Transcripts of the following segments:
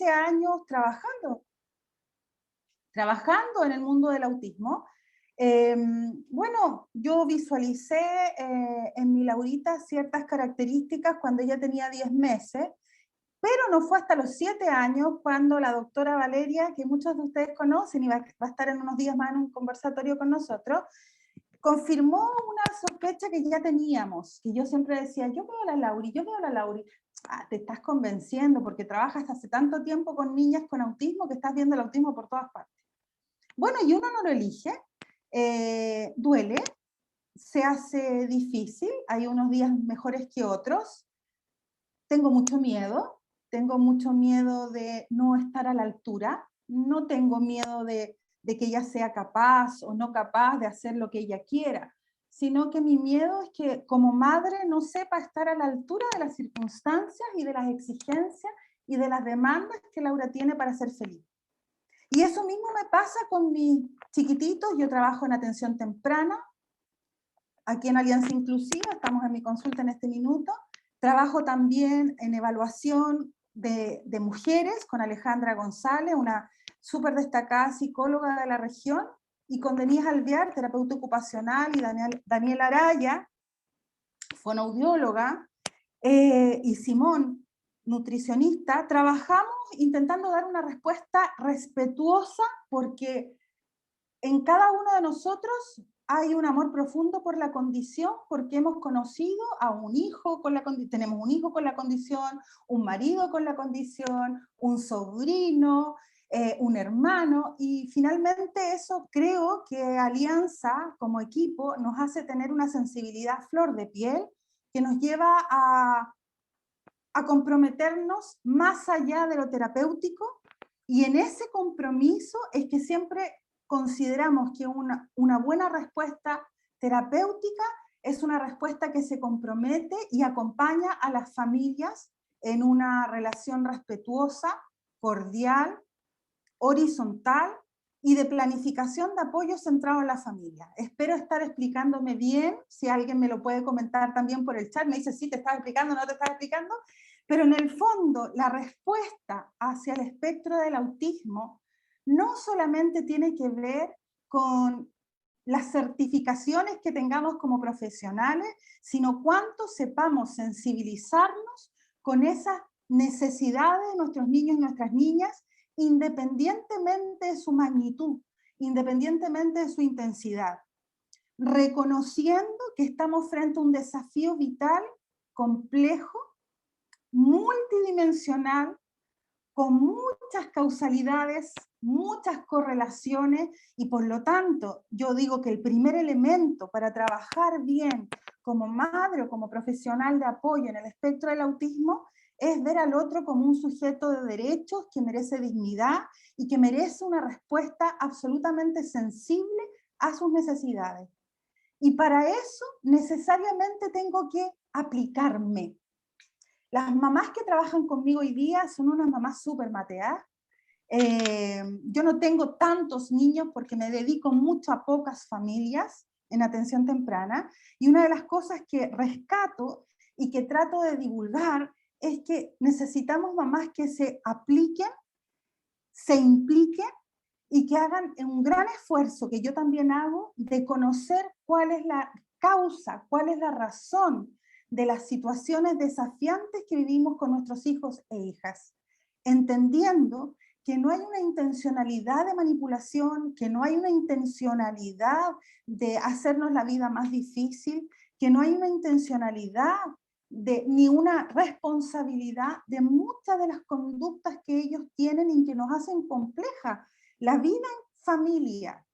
años trabajando en el mundo del autismo. Bueno, yo visualicé en mi Laurita ciertas características cuando ella tenía 10 meses, pero no fue hasta los 7 años cuando la doctora Valeria, que muchos de ustedes conocen y va a estar en unos días más en un conversatorio con nosotros, confirmó una sospecha que ya teníamos, que yo siempre decía, yo veo a la Lauri, yo veo a la Lauri. Ah, te estás convenciendo porque trabajas hace tanto tiempo con niñas con autismo que estás viendo el autismo por todas partes. Bueno, y uno no lo elige, duele, se hace difícil, hay unos días mejores que otros, tengo mucho miedo de no estar a la altura, no tengo miedo de que ella sea capaz o no capaz de hacer lo que ella quiera, sino que mi miedo es que como madre no sepa estar a la altura de las circunstancias y de las exigencias y de las demandas que Laura tiene para ser feliz. Y eso mismo me pasa con mis chiquititos. Yo trabajo en atención temprana, aquí en Alianza Inclusiva, estamos en mi consulta en este minuto. Trabajo también en evaluación de mujeres con Alejandra González, una súper destacada psicóloga de la región, y con Denise Alvear, terapeuta ocupacional, y Daniel Araya, fonoaudióloga, y Simón, nutricionista. Trabajamos intentando dar una respuesta respetuosa porque en cada uno de nosotros hay un amor profundo por la condición, porque hemos conocido a un hijo con la condición, tenemos un hijo con la condición, un marido con la condición, un sobrino, un hermano, y finalmente eso creo que Alianza como equipo nos hace tener una sensibilidad flor de piel que nos lleva a comprometernos más allá de lo terapéutico, y en ese compromiso es que siempre consideramos que una buena respuesta terapéutica es una respuesta que se compromete y acompaña a las familias en una relación respetuosa, cordial, horizontal y de planificación de apoyo centrado en la familia. Espero estar explicándome bien, si alguien me lo puede comentar también por el chat, me dice, sí, te estás explicando, no te estás explicando, pero en el fondo la respuesta hacia el espectro del autismo no solamente tiene que ver con las certificaciones que tengamos como profesionales, sino cuánto sepamos sensibilizarnos con esas necesidades de nuestros niños y nuestras niñas, independientemente de su magnitud, independientemente de su intensidad, reconociendo que estamos frente a un desafío vital, complejo, multidimensional, con muchas causalidades, muchas correlaciones, y por lo tanto yo digo que el primer elemento para trabajar bien como madre o como profesional de apoyo en el espectro del autismo es ver al otro como un sujeto de derechos que merece dignidad y que merece una respuesta absolutamente sensible a sus necesidades. Y para eso necesariamente tengo que aplicarme. Las mamás que trabajan conmigo hoy día son unas mamás súper mateadas. Yo no tengo tantos niños porque me dedico mucho a pocas familias en atención temprana, y una de las cosas que rescato y que trato de divulgar es que necesitamos mamás que se apliquen, se impliquen y que hagan un gran esfuerzo, que yo también hago, de conocer cuál es la causa, cuál es la razón de las situaciones desafiantes que vivimos con nuestros hijos e hijas, entendiendo que no hay una intencionalidad de manipulación, que no hay una intencionalidad de hacernos la vida más difícil, que no hay una intencionalidad ni una responsabilidad de muchas de las conductas que ellos tienen y que nos hacen compleja la vida en familia.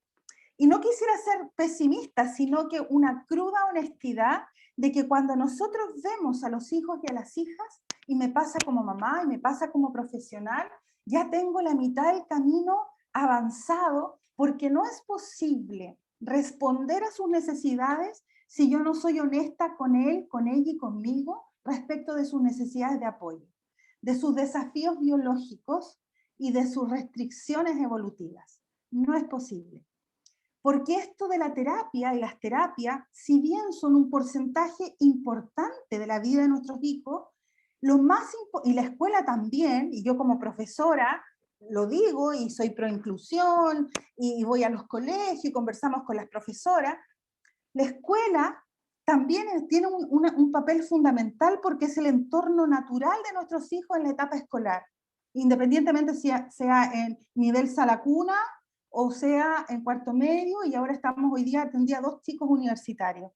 Y no quisiera ser pesimista, sino que una cruda honestidad de que cuando nosotros vemos a los hijos y a las hijas, y me pasa como mamá y me pasa como profesional, ya tengo la mitad del camino avanzado, porque no es posible responder a sus necesidades si yo no soy honesta con él, con ella y conmigo respecto de sus necesidades de apoyo, de sus desafíos biológicos y de sus restricciones evolutivas. No es posible. Porque esto de la terapia y las terapias, si bien son un porcentaje importante de la vida de nuestros hijos, y la escuela también, y yo como profesora lo digo, y soy pro inclusión, y voy a los colegios y conversamos con las profesoras, la escuela también tiene un papel fundamental porque es el entorno natural de nuestros hijos en la etapa escolar, independientemente sea en nivel sala cuna o sea en cuarto medio, y ahora hoy día atendí a 2 chicos universitarios.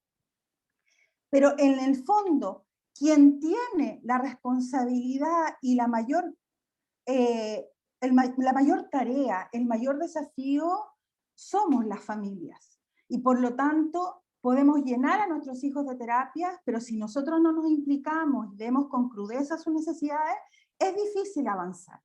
Pero en el fondo, quien tiene la responsabilidad y la mayor, la mayor tarea, el mayor desafío, somos las familias. Y por lo tanto, podemos llenar a nuestros hijos de terapias, pero si nosotros no nos implicamos y vemos con crudeza sus necesidades, es difícil avanzar.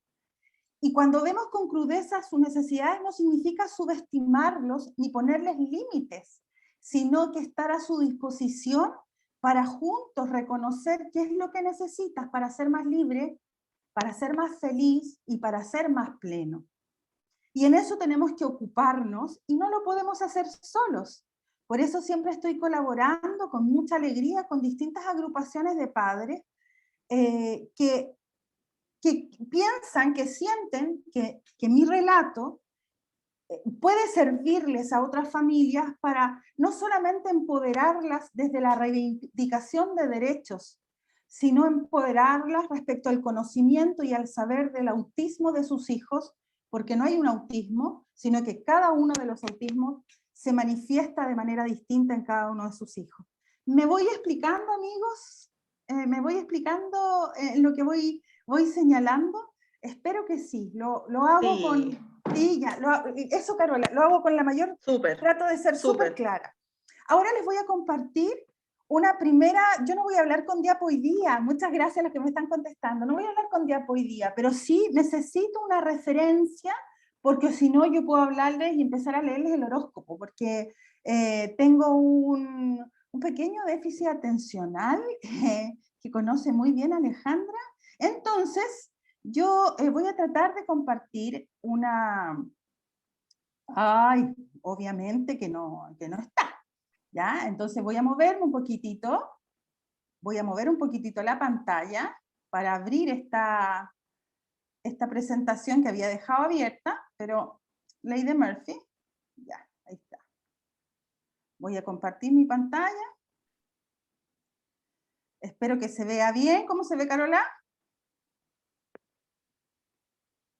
Y cuando vemos con crudeza sus necesidades, no significa subestimarlos ni ponerles límites, sino que estar a su disposición para juntos reconocer qué es lo que necesitas para ser más libre, para ser más feliz y para ser más pleno. Y en eso tenemos que ocuparnos y no lo podemos hacer solos. Por eso siempre estoy colaborando con mucha alegría con distintas agrupaciones de padres que piensan, que sienten que mi relato puede servirles a otras familias para no solamente empoderarlas desde la reivindicación de derechos, sino empoderarlas respecto al conocimiento y al saber del autismo de sus hijos, porque no hay un autismo, sino que cada uno de los autismos se manifiesta de manera distinta en cada uno de sus hijos. ¿Me voy explicando, amigos? ¿Me voy explicando lo que voy señalando? Espero que sí, lo hago Sí. con... Sí, ya, eso, Carola, lo hago con la mayor... Súper. Trato de ser súper clara. Ahora les voy a compartir una primera... Yo no voy a hablar con diapo hoy día, muchas gracias a los que me están contestando, no voy a hablar con diapo hoy día, pero sí necesito una referencia, porque si no yo puedo hablarles y empezar a leerles el horóscopo, porque tengo un pequeño déficit atencional que conoce muy bien Alejandra. Entonces, yo voy a tratar de compartir una... Ay, obviamente que no está, ¿ya? Entonces voy a moverme un poquitito, voy a mover un poquitito la pantalla para abrir esta presentación que había dejado abierta, pero Ley de Murphy, ya, ahí está. Voy a compartir mi pantalla. Espero que se vea bien. ¿Cómo se ve, Carola?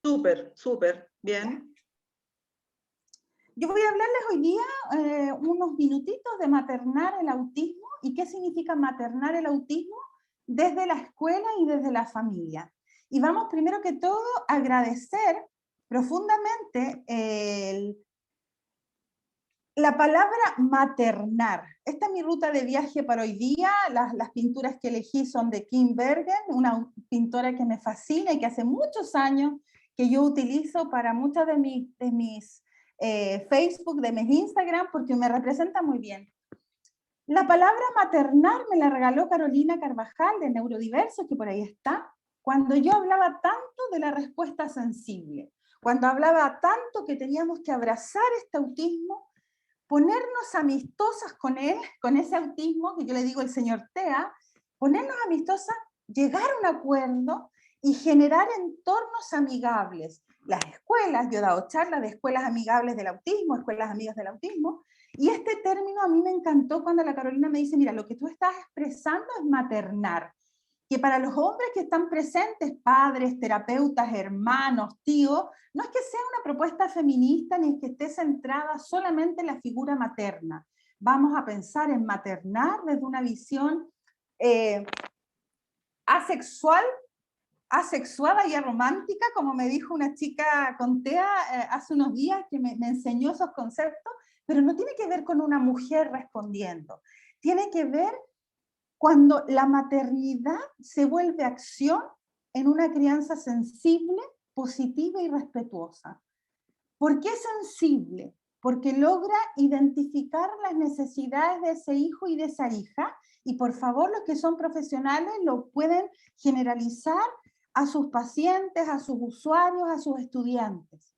Súper, súper, bien. Yo voy a hablarles hoy día unos minutitos de maternar el autismo y qué significa maternar el autismo desde la escuela y desde la familia. Y vamos primero que todo a agradecer profundamente la palabra maternar. Esta es mi ruta de viaje para hoy día. Las pinturas que elegí son de Kim Bergen, una pintora que me fascina y que hace muchos años que yo utilizo para muchas de mis Facebook, de mis Instagram, porque me representa muy bien. La palabra maternar me la regaló Carolina Carvajal de Neurodiverso, que por ahí está, cuando yo hablaba tanto de la respuesta sensible, cuando hablaba tanto que teníamos que abrazar este autismo, ponernos amistosas con él, con ese autismo, que yo le digo el señor TEA, ponernos amistosas, llegar a un acuerdo y generar entornos amigables. Las escuelas, yo he dado charlas de escuelas amigables del autismo, escuelas amigas del autismo, y este término a mí me encantó cuando la Carolina me dice, mira, lo que tú estás expresando es maternar, que para los hombres que están presentes, padres, terapeutas, hermanos, tíos, no es que sea una propuesta feminista ni que esté centrada solamente en la figura materna. Vamos a pensar en maternar desde una visión asexuada y aromántica, como me dijo una chica con TEA hace unos días que me enseñó esos conceptos, pero no tiene que ver con una mujer respondiendo. Tiene que ver cuando la maternidad se vuelve acción en una crianza sensible, positiva y respetuosa. ¿Por qué sensible? Porque logra identificar las necesidades de ese hijo y de esa hija, y por favor los que son profesionales lo pueden generalizar a sus pacientes, a sus usuarios, a sus estudiantes.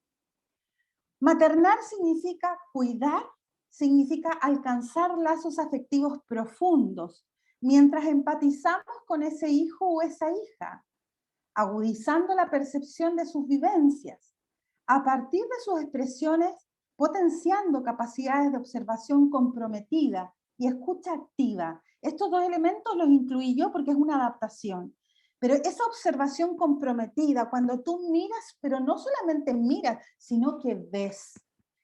Maternar significa cuidar, significa alcanzar lazos afectivos profundos, mientras empatizamos con ese hijo o esa hija, agudizando la percepción de sus vivencias, a partir de sus expresiones, potenciando capacidades de observación comprometida y escucha activa. Estos dos elementos los incluí yo porque es una adaptación. Pero esa observación comprometida, cuando tú miras, pero no solamente miras, sino que ves.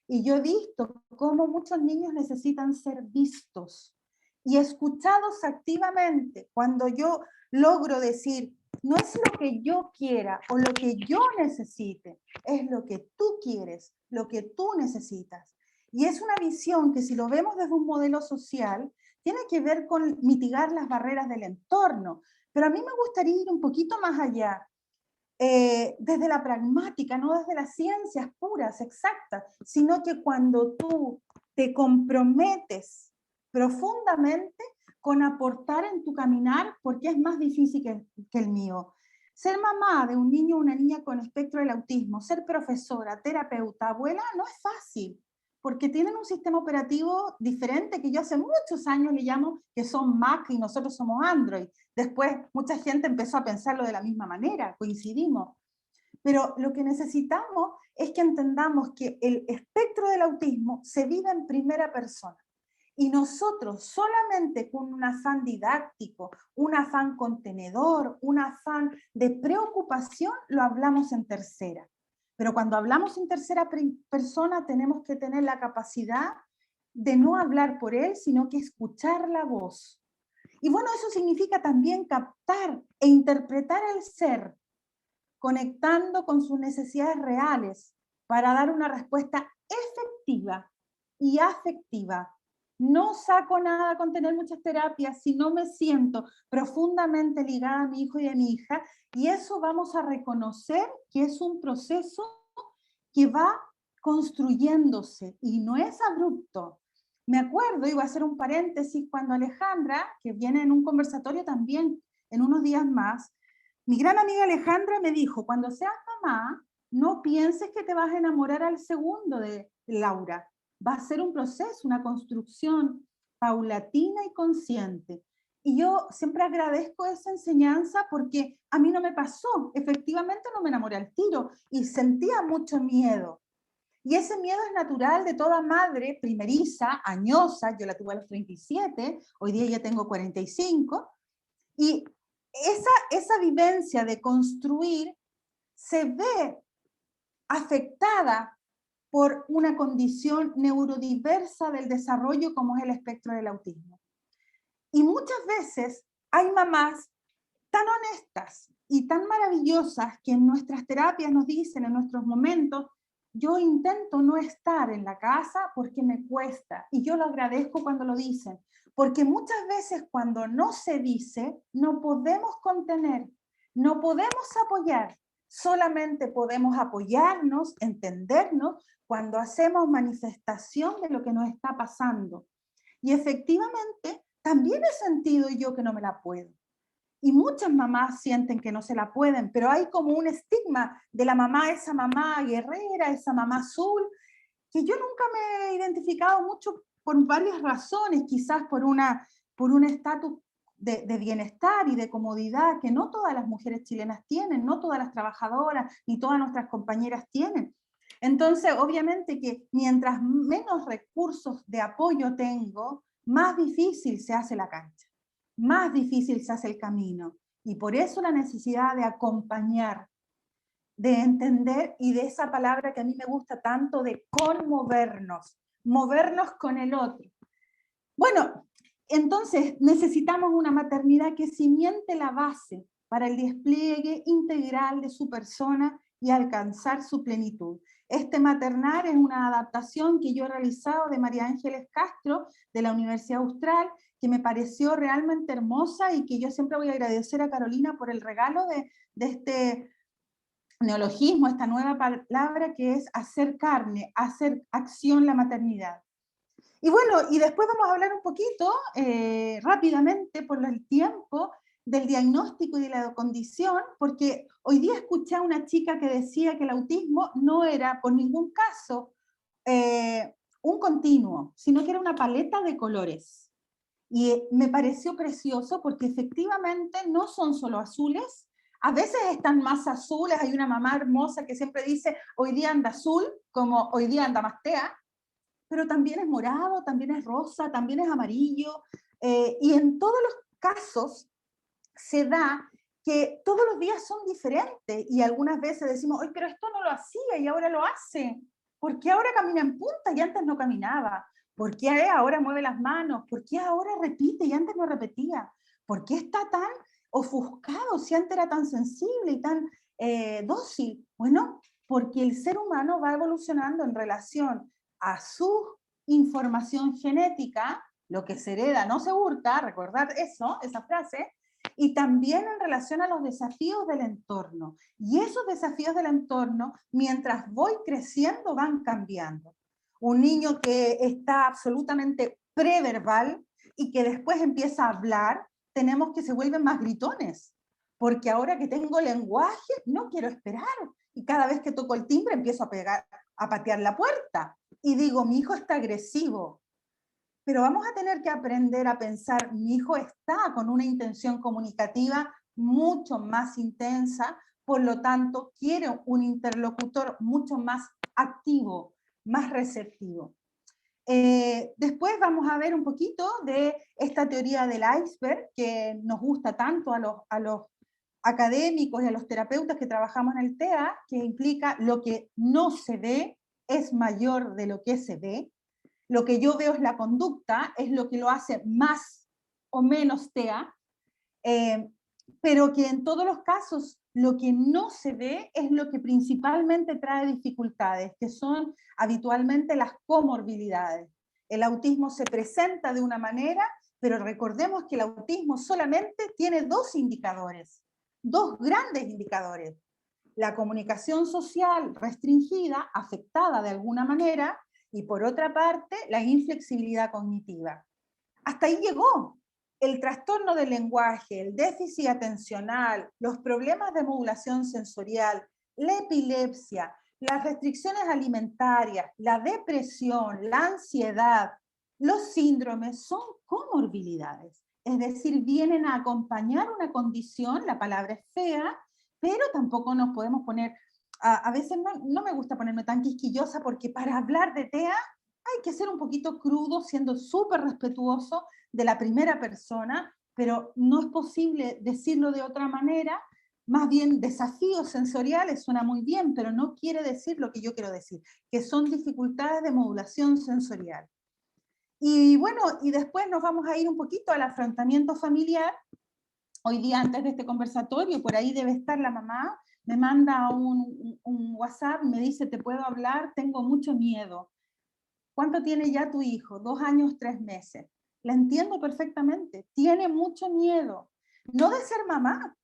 Y yo he visto cómo muchos niños necesitan ser vistos y escuchados activamente. Cuando yo logro decir, no es lo que yo quiera o lo que yo necesite, es lo que tú quieres, lo que tú necesitas. Y es una visión que, si lo vemos desde un modelo social, tiene que ver con mitigar las barreras del entorno. Pero a mí me gustaría ir un poquito más allá, desde la pragmática, no desde las ciencias puras, exactas, sino que cuando tú te comprometes profundamente con aportar en tu caminar, porque es más difícil que el mío. Ser mamá de un niño o una niña con espectro del autismo, ser profesora, terapeuta, abuela, no es fácil, porque tienen un sistema operativo diferente que yo hace muchos años le llamo que son Mac y nosotros somos Android. Después mucha gente empezó a pensarlo de la misma manera, coincidimos. Pero lo que necesitamos es que entendamos que el espectro del autismo se vive en primera persona. Y nosotros solamente con un afán didáctico, un afán contenedor, un afán de preocupación, lo hablamos en tercera. Pero cuando hablamos en tercera persona tenemos que tener la capacidad de no hablar por él, sino que escuchar la voz. Y bueno, eso significa también captar e interpretar el ser, conectando con sus necesidades reales para dar una respuesta efectiva y afectiva. No saco nada con tener muchas terapias si no me siento profundamente ligada a mi hijo y a mi hija, y eso vamos a reconocer que es un proceso que va construyéndose y no es abrupto. Me acuerdo, iba a hacer un paréntesis, cuando Alejandra, que viene en un conversatorio también en unos días más, mi gran amiga Alejandra me dijo, cuando seas mamá, no pienses que te vas a enamorar al segundo de Laura. Va a ser un proceso, una construcción paulatina y consciente. Y yo siempre agradezco esa enseñanza porque a mí no me pasó. Efectivamente no me enamoré al tiro y sentía mucho miedo. Y ese miedo es natural de toda madre primeriza, añosa. Yo la tuve a los 37, hoy día ya tengo 45. Y esa vivencia de construir se ve afectada por una condición neurodiversa del desarrollo como es el espectro del autismo. Y muchas veces hay mamás tan honestas y tan maravillosas que en nuestras terapias nos dicen, en nuestros momentos, yo intento no estar en la casa porque me cuesta, y yo lo agradezco cuando lo dicen, porque muchas veces cuando no se dice, no podemos contener, no podemos apoyar, solamente podemos apoyarnos, entendernos, cuando hacemos manifestación de lo que nos está pasando. Y efectivamente, también he sentido yo que no me la puedo. Y muchas mamás sienten que no se la pueden, pero hay como un estigma de la mamá, esa mamá guerrera, esa mamá azul, que yo nunca me he identificado mucho por varias razones, quizás por un estatus de bienestar y de comodidad que no todas las mujeres chilenas tienen, no todas las trabajadoras, ni todas nuestras compañeras tienen. Entonces, obviamente que mientras menos recursos de apoyo tengo, más difícil se hace la cancha, más difícil se hace el camino. Y por eso la necesidad de acompañar, de entender, y de esa palabra que a mí me gusta tanto, de conmovernos, movernos con el otro. Bueno, entonces necesitamos una maternidad que cimente la base para el despliegue integral de su persona y alcanzar su plenitud. Este maternar es una adaptación que yo he realizado de María Ángeles Castro, de la Universidad Austral, que me pareció realmente hermosa y que yo siempre voy a agradecer a Carolina por el regalo de este neologismo, esta nueva palabra que es hacer carne, hacer acción la maternidad. Y bueno, y después vamos a hablar un poquito, rápidamente, por el tiempo, del diagnóstico y de la condición, porque hoy día escuché a una chica que decía que el autismo no era por ningún caso un continuo, sino que era una paleta de colores. Y me pareció precioso porque efectivamente no son solo azules, a veces están más azules, hay una mamá hermosa que siempre dice, hoy día anda azul, como hoy día anda más tea, pero también es morado, también es rosa, también es amarillo, y en todos los casos se da que todos los días son diferentes y algunas veces decimos, oye, pero esto no lo hacía y ahora lo hace. ¿Por qué ahora camina en punta y antes no caminaba? ¿Por qué ahora mueve las manos? ¿Por qué ahora repite y antes no repetía? ¿Por qué está tan ofuscado si antes era tan sensible y tan dócil? Bueno, porque el ser humano va evolucionando en relación a su información genética, lo que se hereda no se hurta, recordar eso, esa frase, y también en relación a los desafíos del entorno. Y esos desafíos del entorno, mientras voy creciendo, van cambiando. Un niño que está absolutamente preverbal y que después empieza a hablar, tenemos que se vuelven más gritones, porque ahora que tengo lenguaje, no quiero esperar. Y cada vez que toco el timbre, empiezo a pegar, a patear la puerta. Y digo, mi hijo está agresivo, pero vamos a tener que aprender a pensar, mi hijo está con una intención comunicativa mucho más intensa, por lo tanto quiere un interlocutor mucho más activo, más receptivo. Después vamos a ver un poquito de esta teoría del iceberg que nos gusta tanto a los académicos y a los terapeutas que trabajamos en el TEA, que implica lo que no se ve es mayor de lo que se ve. Lo que yo veo es la conducta, es lo que lo hace más o menos TEA, eh, pero que en todos los casos lo que no se ve es lo que principalmente trae dificultades, que son habitualmente las comorbilidades. El autismo se presenta de una manera, pero recordemos que el autismo solamente tiene dos indicadores, dos grandes indicadores. La comunicación social restringida, afectada de alguna manera, y por otra parte, la inflexibilidad cognitiva. Hasta ahí llegó. El trastorno del lenguaje, el déficit atencional, los problemas de modulación sensorial, la epilepsia, las restricciones alimentarias, la depresión, la ansiedad, los síndromes son comorbilidades. Es decir, vienen a acompañar una condición, la palabra es fea, pero tampoco nos podemos poner, a veces no me gusta ponerme tan quisquillosa porque para hablar de TEA hay que ser un poquito crudo, siendo súper respetuoso de la primera persona, pero no es posible decirlo de otra manera. Más bien, desafíos sensoriales suena muy bien, pero no quiere decir lo que yo quiero decir, que son dificultades de modulación sensorial. Y bueno, y después nos vamos a ir un poquito al afrontamiento familiar. Hoy día, antes de este conversatorio, por ahí debe estar la mamá, me manda un WhatsApp, me dice, ¿te puedo hablar? Tengo mucho miedo. ¿Cuánto tiene ya tu hijo? 2 años, 3 meses. La entiendo perfectamente. Tiene mucho miedo. No de ser mamá,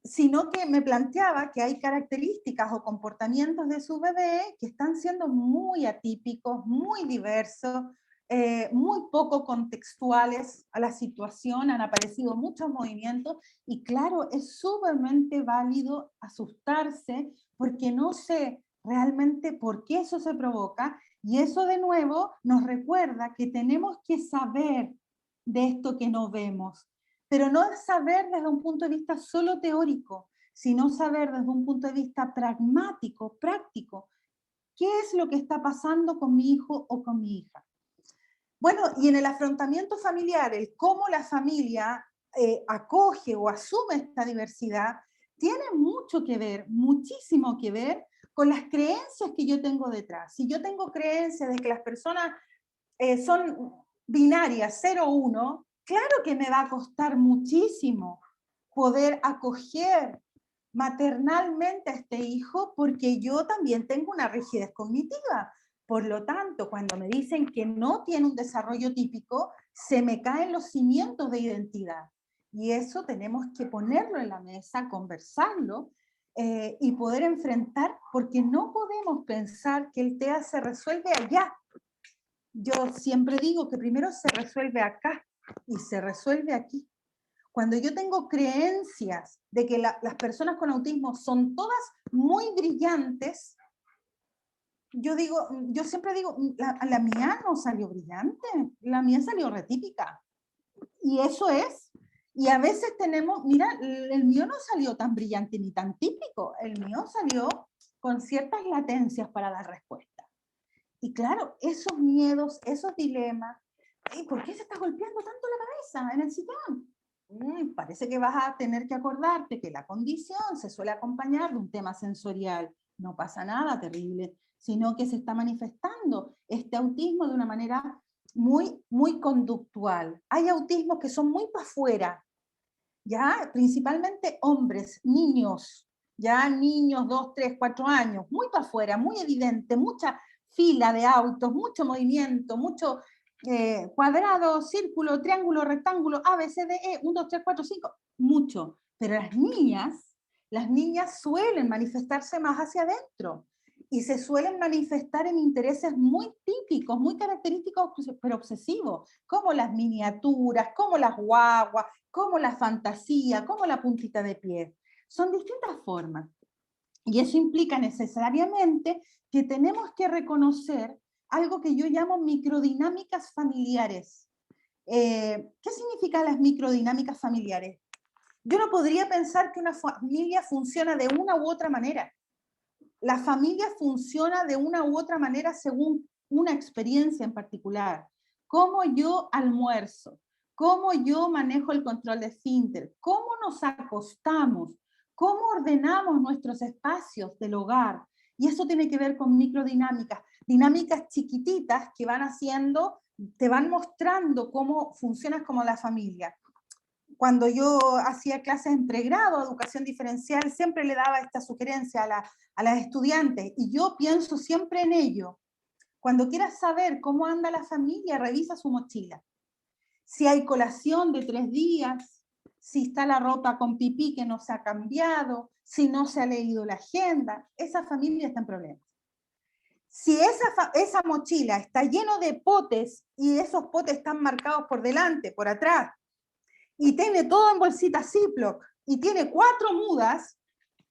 sino que me planteaba que hay características o comportamientos de su bebé que están siendo muy atípicos, muy diversos, muy poco contextuales a la situación, han aparecido muchos movimientos y claro, es sumamente válido asustarse porque no sé realmente por qué eso se provoca y eso de nuevo nos recuerda que tenemos que saber de esto que no vemos, pero no saber desde un punto de vista solo teórico, sino saber desde un punto de vista pragmático, práctico, qué es lo que está pasando con mi hijo o con mi hija. Bueno, y en el afrontamiento familiar, el cómo la familia acoge o asume esta diversidad, tiene mucho que ver, muchísimo que ver con las creencias que yo tengo detrás. Si yo tengo creencias de que las personas son binarias 0-1, claro que me va a costar muchísimo poder acoger maternalmente a este hijo porque yo también tengo una rigidez cognitiva. Por lo tanto, cuando me dicen que no tiene un desarrollo típico, se me caen los cimientos de identidad. Y eso tenemos que ponerlo en la mesa, conversarlo y poder enfrentar, porque no podemos pensar que el TEA se resuelve allá. Yo siempre digo que primero se resuelve acá y se resuelve aquí. Cuando yo tengo creencias de que las personas con autismo son todas muy brillantes, yo siempre digo, la mía no salió brillante, la mía salió retípica. Y eso es. Y a veces tenemos, mira, el mío no salió tan brillante ni tan típico, el mío salió con ciertas latencias para dar respuesta. Y claro, esos miedos, esos dilemas, ¿y por qué se está golpeando tanto la cabeza en el sillón? Parece que vas a tener que acordarte que la condición se suele acompañar de un tema sensorial. No pasa nada terrible, sino que se está manifestando este autismo de una manera muy conductual. Hay autismos que son muy para afuera, ya principalmente hombres, niños, ya niños 2, 3, 4 años, muy para afuera, muy evidente, mucha fila de autos, mucho movimiento, mucho cuadrado, círculo, triángulo, rectángulo, A, B, C, D, E, 1, 2, 3, 4, 5, mucho. Pero las niñas suelen manifestarse más hacia adentro y se suelen manifestar en intereses muy típicos, muy característicos, pero obsesivos, como las miniaturas, como las guaguas, como la fantasía, como la puntita de pie. Son distintas formas. Y eso implica necesariamente que tenemos que reconocer algo que yo llamo microdinámicas familiares. ¿Qué significan las microdinámicas familiares? Yo no podría pensar que una familia funciona de una u otra manera. La familia funciona de una u otra manera según una experiencia en particular. Cómo yo almuerzo, cómo yo manejo el control de esfínter, cómo nos acostamos, cómo ordenamos nuestros espacios del hogar. Y eso tiene que ver con microdinámicas, dinámicas chiquititas que van haciendo, te van mostrando cómo funcionas como la familia. Cuando yo hacía clases en pregrado, educación diferencial, siempre le daba esta sugerencia a las estudiantes, y yo pienso siempre en ello. Cuando quieras saber cómo anda la familia, revisa su mochila. Si hay colación de 3 días, si está la ropa con pipí que no se ha cambiado, si no se ha leído la agenda, esa familia está en problemas. Si esa mochila está lleno de potes y esos potes están marcados por delante, por atrás, y tiene todo en bolsita Ziploc y tiene 4 mudas,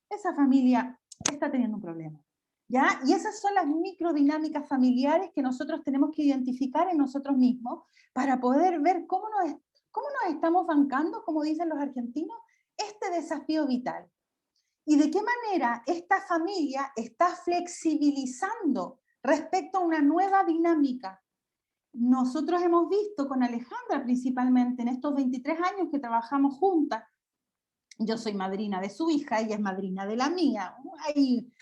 esa familia está teniendo un problema. ¿Ya? Y esas son las microdinámicas familiares que nosotros tenemos que identificar en nosotros mismos para poder ver cómo nos estamos bancando, como dicen los argentinos, este desafío vital. Y de qué manera esta familia está flexibilizando respecto a una nueva dinámica. Nosotros hemos visto con Alejandra principalmente en estos 23 años que trabajamos juntas, yo soy madrina de su hija, ella es madrina de la mía, hay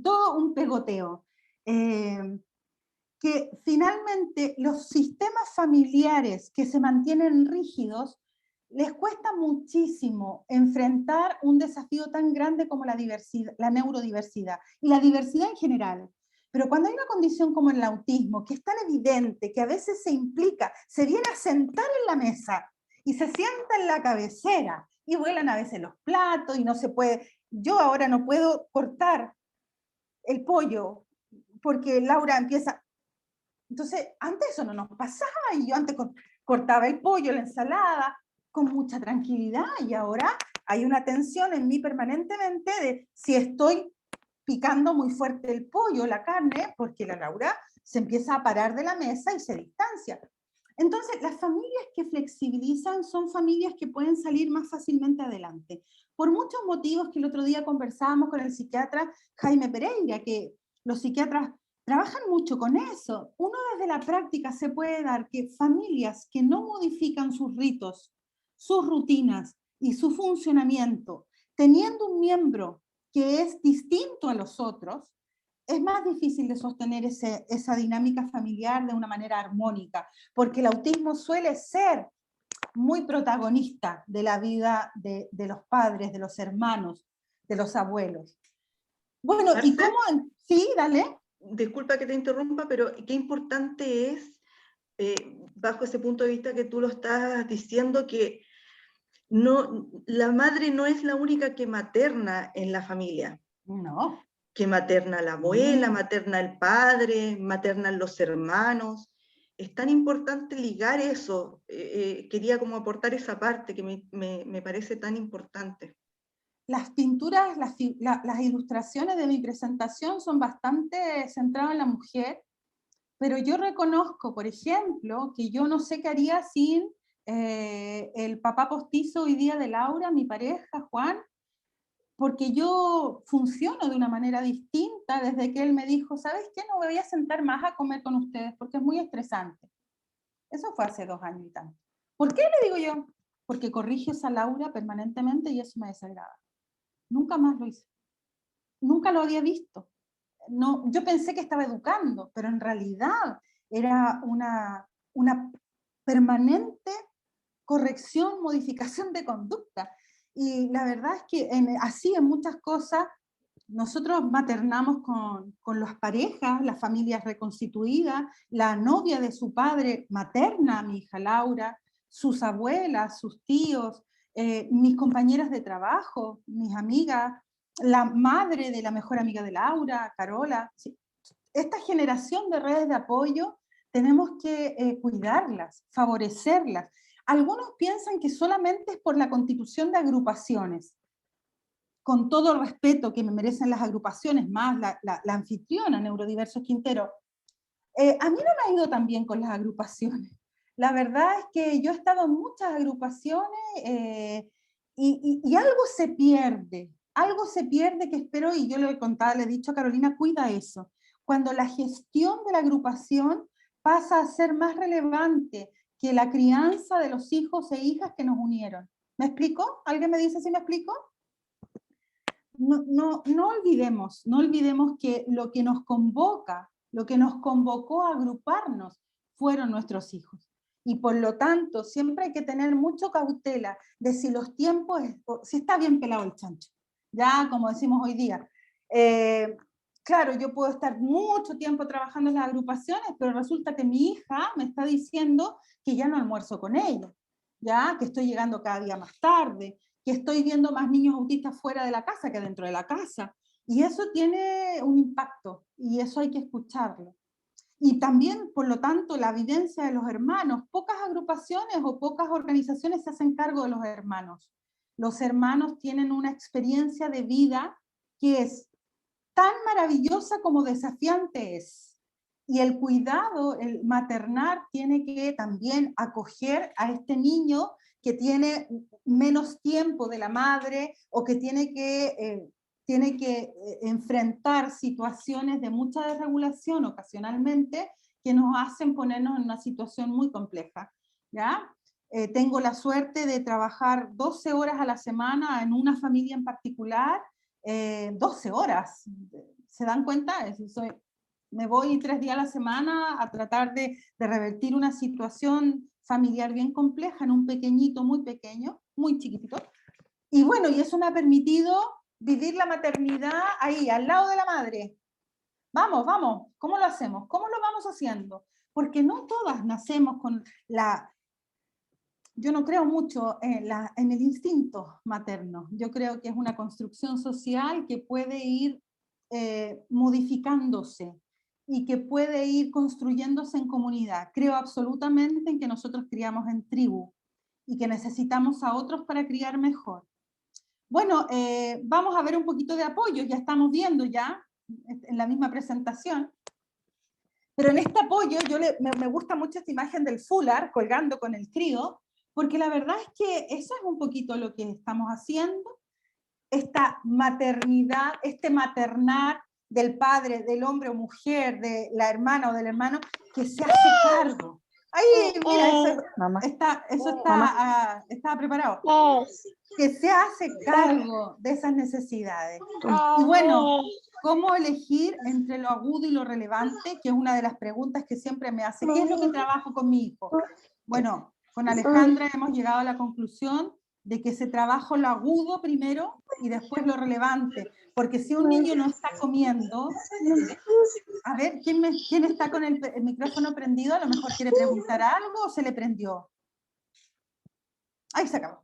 todo un pegoteo, que finalmente los sistemas familiares que se mantienen rígidos, les cuesta muchísimo enfrentar un desafío tan grande como la diversidad, la neurodiversidad y la diversidad en general. Pero cuando hay una condición como el autismo, que es tan evidente, que a veces se implica, se viene a sentar en la mesa y se sienta en la cabecera, y vuelan a veces los platos y no se puede, yo ahora no puedo cortar el pollo porque Laura empieza, entonces antes eso no nos pasaba y yo antes cortaba el pollo, la ensalada con mucha tranquilidad, y ahora hay una tensión en mí permanentemente de si estoy picando muy fuerte el pollo, la carne, porque la Laura se empieza a parar de la mesa y se distancia. Entonces, las familias que flexibilizan son familias que pueden salir más fácilmente adelante. Por muchos motivos que el otro día conversábamos con el psiquiatra Jaime Pereira, que los psiquiatras trabajan mucho con eso. Uno desde la práctica se puede dar que familias que no modifican sus ritos, sus rutinas y su funcionamiento, teniendo un miembro que es distinto a los otros, es más difícil de sostener esa dinámica familiar de una manera armónica, porque el autismo suele ser muy protagonista de la vida de los padres, de los hermanos, de los abuelos. Bueno, Marce, ¿y cómo? Sí, dale. disculpa que te interrumpa, pero qué importante es, bajo ese punto de vista que tú lo estás diciendo, que no, la madre no es la única que materna en la familia. No. Que materna la abuela, materna el padre, maternan los hermanos. Es tan importante ligar eso. Quería como aportar esa parte que me parece tan importante. Las pinturas, las ilustraciones de mi presentación son bastante centradas en la mujer, pero yo reconozco, por ejemplo, que yo no sé qué haría sin el papá postizo hoy día de Laura, mi pareja, Juan, porque yo funciono de una manera distinta desde que él me dijo, ¿sabes qué? No me voy a sentar más a comer con ustedes porque es muy estresante. Eso fue hace 2 años y tanto. ¿Por qué le digo yo? Porque corriges a Laura permanentemente y eso me desagrada. Nunca más lo hice. Nunca lo había visto. No, yo pensé que estaba educando, pero en realidad era una permanente corrección, modificación de conducta. Y la verdad es que así en muchas cosas, nosotros maternamos con las parejas, las familias reconstituidas, la novia de su padre materna a mi hija Laura, sus abuelas, sus tíos, mis compañeras de trabajo, mis amigas, la madre de la mejor amiga de Laura, Carola. Sí. Esta generación de redes de apoyo tenemos que cuidarlas, favorecerlas. Algunos piensan que solamente es por la constitución de agrupaciones, con todo el respeto que me merecen las agrupaciones, más la anfitriona Neurodiversos Quintero. A mí no me ha ido tan bien con las agrupaciones. La verdad es que yo he estado en muchas agrupaciones y algo se pierde que espero, y yo le he contado, le he dicho a Carolina, cuida eso. Cuando la gestión de la agrupación pasa a ser más relevante que la crianza de los hijos e hijas que nos unieron. ¿Me explico? ¿Alguien me dice si me explico? No olvidemos que lo que nos convoca, lo que nos convocó a agruparnos fueron nuestros hijos. Y por lo tanto, siempre hay que tener mucho cautela de si los tiempos, si está bien pelado el chancho, ya como decimos hoy día. Claro, yo puedo estar mucho tiempo trabajando en las agrupaciones, pero resulta que mi hija me está diciendo que ya no almuerzo con ella, ya que estoy llegando cada día más tarde, que estoy viendo más niños autistas fuera de la casa que dentro de la casa. Y eso tiene un impacto y eso hay que escucharlo. Y también, por lo tanto, la vivencia de los hermanos. Pocas agrupaciones o pocas organizaciones se hacen cargo de los hermanos. Los hermanos tienen una experiencia de vida que es tan maravillosa como desafiante es. Y el cuidado, el maternar, tiene que también acoger a este niño que tiene menos tiempo de la madre o que tiene que enfrentar situaciones de mucha desregulación ocasionalmente que nos hacen ponernos en una situación muy compleja, ¿ya? Tengo la suerte de trabajar 12 horas a la semana en una familia en particular, 12 horas, ¿se dan cuenta? Me voy 3 días a la semana a tratar de revertir una situación familiar bien compleja en un pequeñito, muy pequeño, muy chiquitito. Y bueno, y eso me ha permitido vivir la maternidad ahí, al lado de la madre. Vamos, vamos, ¿cómo lo hacemos? ¿Cómo lo vamos haciendo? Porque no todas nacemos con la... Yo no creo mucho en el instinto materno. Yo creo que es una construcción social que puede ir modificándose y que puede ir construyéndose en comunidad. Creo absolutamente en que nosotros criamos en tribu y que necesitamos a otros para criar mejor. Bueno, vamos a ver un poquito de apoyo, ya estamos viendo ya en la misma presentación. Pero en este apoyo me gusta mucho esta imagen del fular colgando con el crío, porque la verdad es que eso es un poquito lo que estamos haciendo, esta maternidad, este maternar del padre, del hombre o mujer, de la hermana o del hermano, que se hace cargo. Ahí, mira, eso está preparado. Que se hace cargo de esas necesidades. Y bueno, ¿cómo elegir entre lo agudo y lo relevante? Que es una de las preguntas que siempre me hace. ¿Qué es lo que trabajo con mi hijo? Bueno, con Alejandra hemos llegado a la conclusión de que se trabaja lo agudo primero y después lo relevante. Porque si un niño no está comiendo... A ver, ¿quién está con el micrófono prendido? A lo mejor quiere preguntar algo o se le prendió. Ahí se acabó.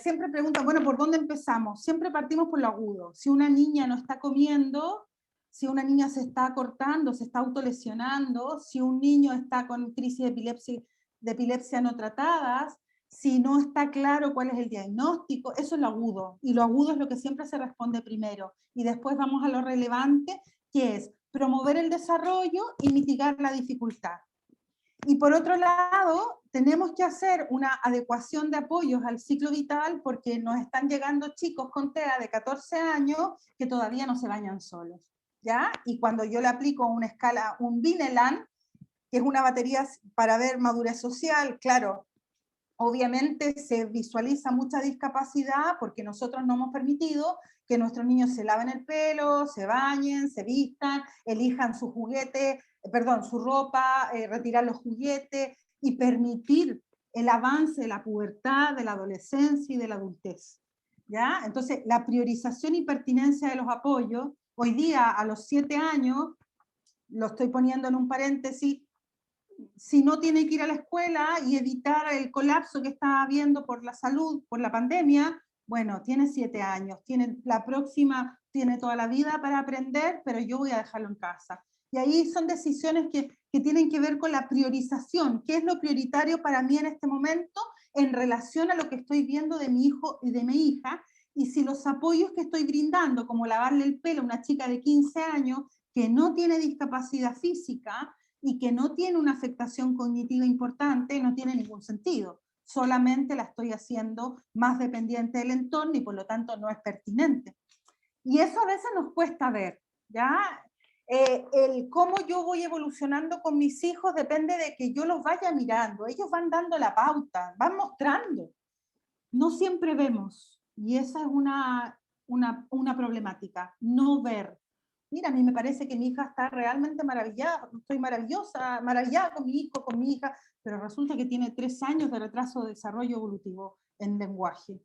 Siempre preguntan, bueno, ¿por dónde empezamos? Siempre partimos por lo agudo. Si una niña no está comiendo, si una niña se está cortando, se está autolesionando, si un niño está con crisis de epilepsia no tratadas, si no está claro cuál es el diagnóstico, eso es lo agudo. Y lo agudo es lo que siempre se responde primero. Y después vamos a lo relevante, que es promover el desarrollo y mitigar la dificultad. Y por otro lado, tenemos que hacer una adecuación de apoyos al ciclo vital porque nos están llegando chicos con TEA de 14 años que todavía no se bañan solos, ¿ya? Y cuando yo le aplico una escala, un Vineland, que es una batería para ver madurez social, claro, obviamente se visualiza mucha discapacidad porque nosotros no hemos permitido que nuestros niños se laven el pelo, se bañen, se vistan, elijan su juguete, perdón, su ropa, retirar los juguetes y permitir el avance de la pubertad, de la adolescencia y de la adultez, ¿ya? Entonces, la priorización y pertinencia de los apoyos, hoy día a los 7 años, lo estoy poniendo en un paréntesis, si no tiene que ir a la escuela y evitar el colapso que está habiendo por la salud, por la pandemia, bueno, tiene 7 años, tiene la próxima, tiene toda la vida para aprender, pero yo voy a dejarlo en casa. Y ahí son decisiones que tienen que ver con la priorización, qué es lo prioritario para mí en este momento en relación a lo que estoy viendo de mi hijo y de mi hija, y si los apoyos que estoy brindando, como lavarle el pelo a una chica de 15 años que no tiene discapacidad física, y que no tiene una afectación cognitiva importante, no tiene ningún sentido. Solamente la estoy haciendo más dependiente del entorno y por lo tanto no es pertinente. Y eso a veces nos cuesta ver, ¿ya? El cómo yo voy evolucionando con mis hijos depende de que yo los vaya mirando. Ellos van dando la pauta, van mostrando. No siempre vemos. Y esa es una problemática, no ver. Mira, a mí me parece que mi hija está realmente maravillada, estoy maravillada con mi hijo, con mi hija, pero resulta que tiene 3 años de retraso de desarrollo evolutivo en lenguaje.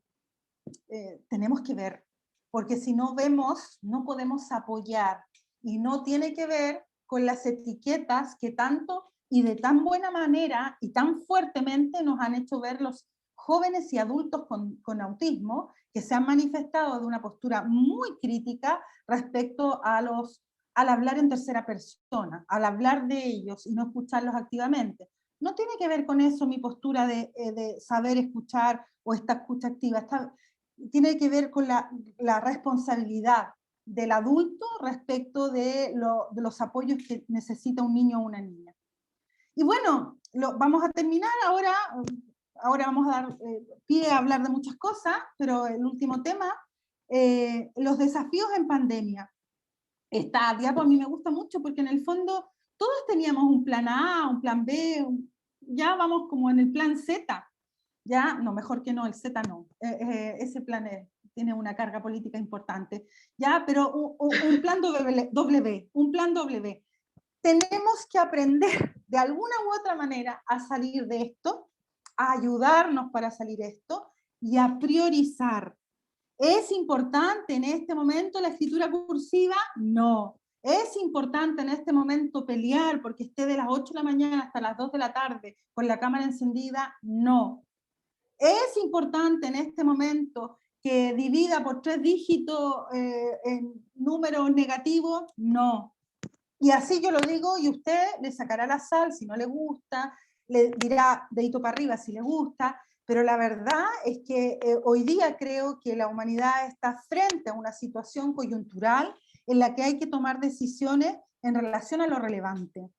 Tenemos que ver, porque si no vemos, no podemos apoyar, y no tiene que ver con las etiquetas que tanto y de tan buena manera y tan fuertemente nos han hecho ver los jóvenes y adultos con autismo, que se han manifestado de una postura muy crítica respecto al hablar en tercera persona, al hablar de ellos y no escucharlos activamente. No tiene que ver con eso mi postura de saber escuchar o esta escucha activa, tiene que ver con la responsabilidad del adulto respecto de los apoyos que necesita un niño o una niña. Y bueno, vamos a terminar ahora vamos a dar pie a hablar de muchas cosas, pero el último tema, los desafíos en pandemia. Esta diapo a mí me gusta mucho porque en el fondo todos teníamos un plan A, un plan B, ya vamos como en el plan Z, ya, no, mejor que no, el Z no, ese plan tiene una carga política importante, ya, pero un plan W, un plan W. Tenemos que aprender de alguna u otra manera a salir de esto, a ayudarnos para salir de esto y a priorizar. ¿Es importante en este momento la escritura cursiva? No. ¿Es importante en este momento pelear porque esté de las 8 de la mañana hasta las 2 de la tarde con la cámara encendida? No. ¿Es importante en este momento que divida por 3 dígitos en números negativos? No. Y así yo lo digo y usted le sacará la sal si no le gusta, le dirá dedito para arriba si le gusta, pero la verdad es que hoy día creo que la humanidad está frente a una situación coyuntural en la que hay que tomar decisiones en relación a lo relevante.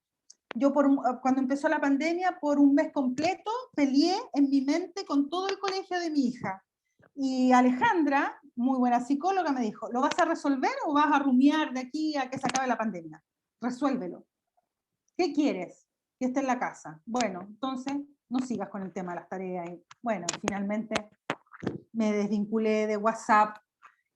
Yo cuando empezó la pandemia, por un mes completo, peleé en mi mente con todo el colegio de mi hija. Y Alejandra, muy buena psicóloga, me dijo, ¿lo vas a resolver o vas a rumiar de aquí a que se acabe la pandemia? Resuélvelo. ¿Qué quieres? Que esté en la casa. Bueno, entonces no sigas con el tema de las tareas. Y, bueno, finalmente me desvinculé de WhatsApp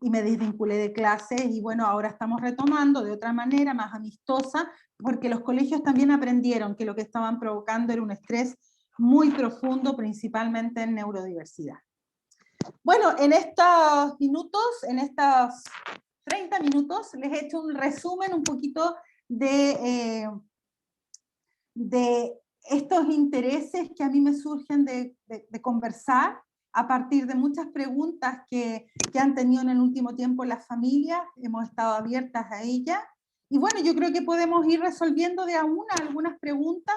y me desvinculé de clases y bueno, ahora estamos retomando de otra manera, más amistosa, porque los colegios también aprendieron que lo que estaban provocando era un estrés muy profundo, principalmente en neurodiversidad. Bueno, en estos minutos, en estos 30 minutos, les he hecho un resumen un poquito de estos intereses que a mí me surgen de conversar a partir de muchas preguntas que han tenido en el último tiempo las familias, hemos estado abiertas a ellas, y bueno, yo creo que podemos ir resolviendo de a una algunas preguntas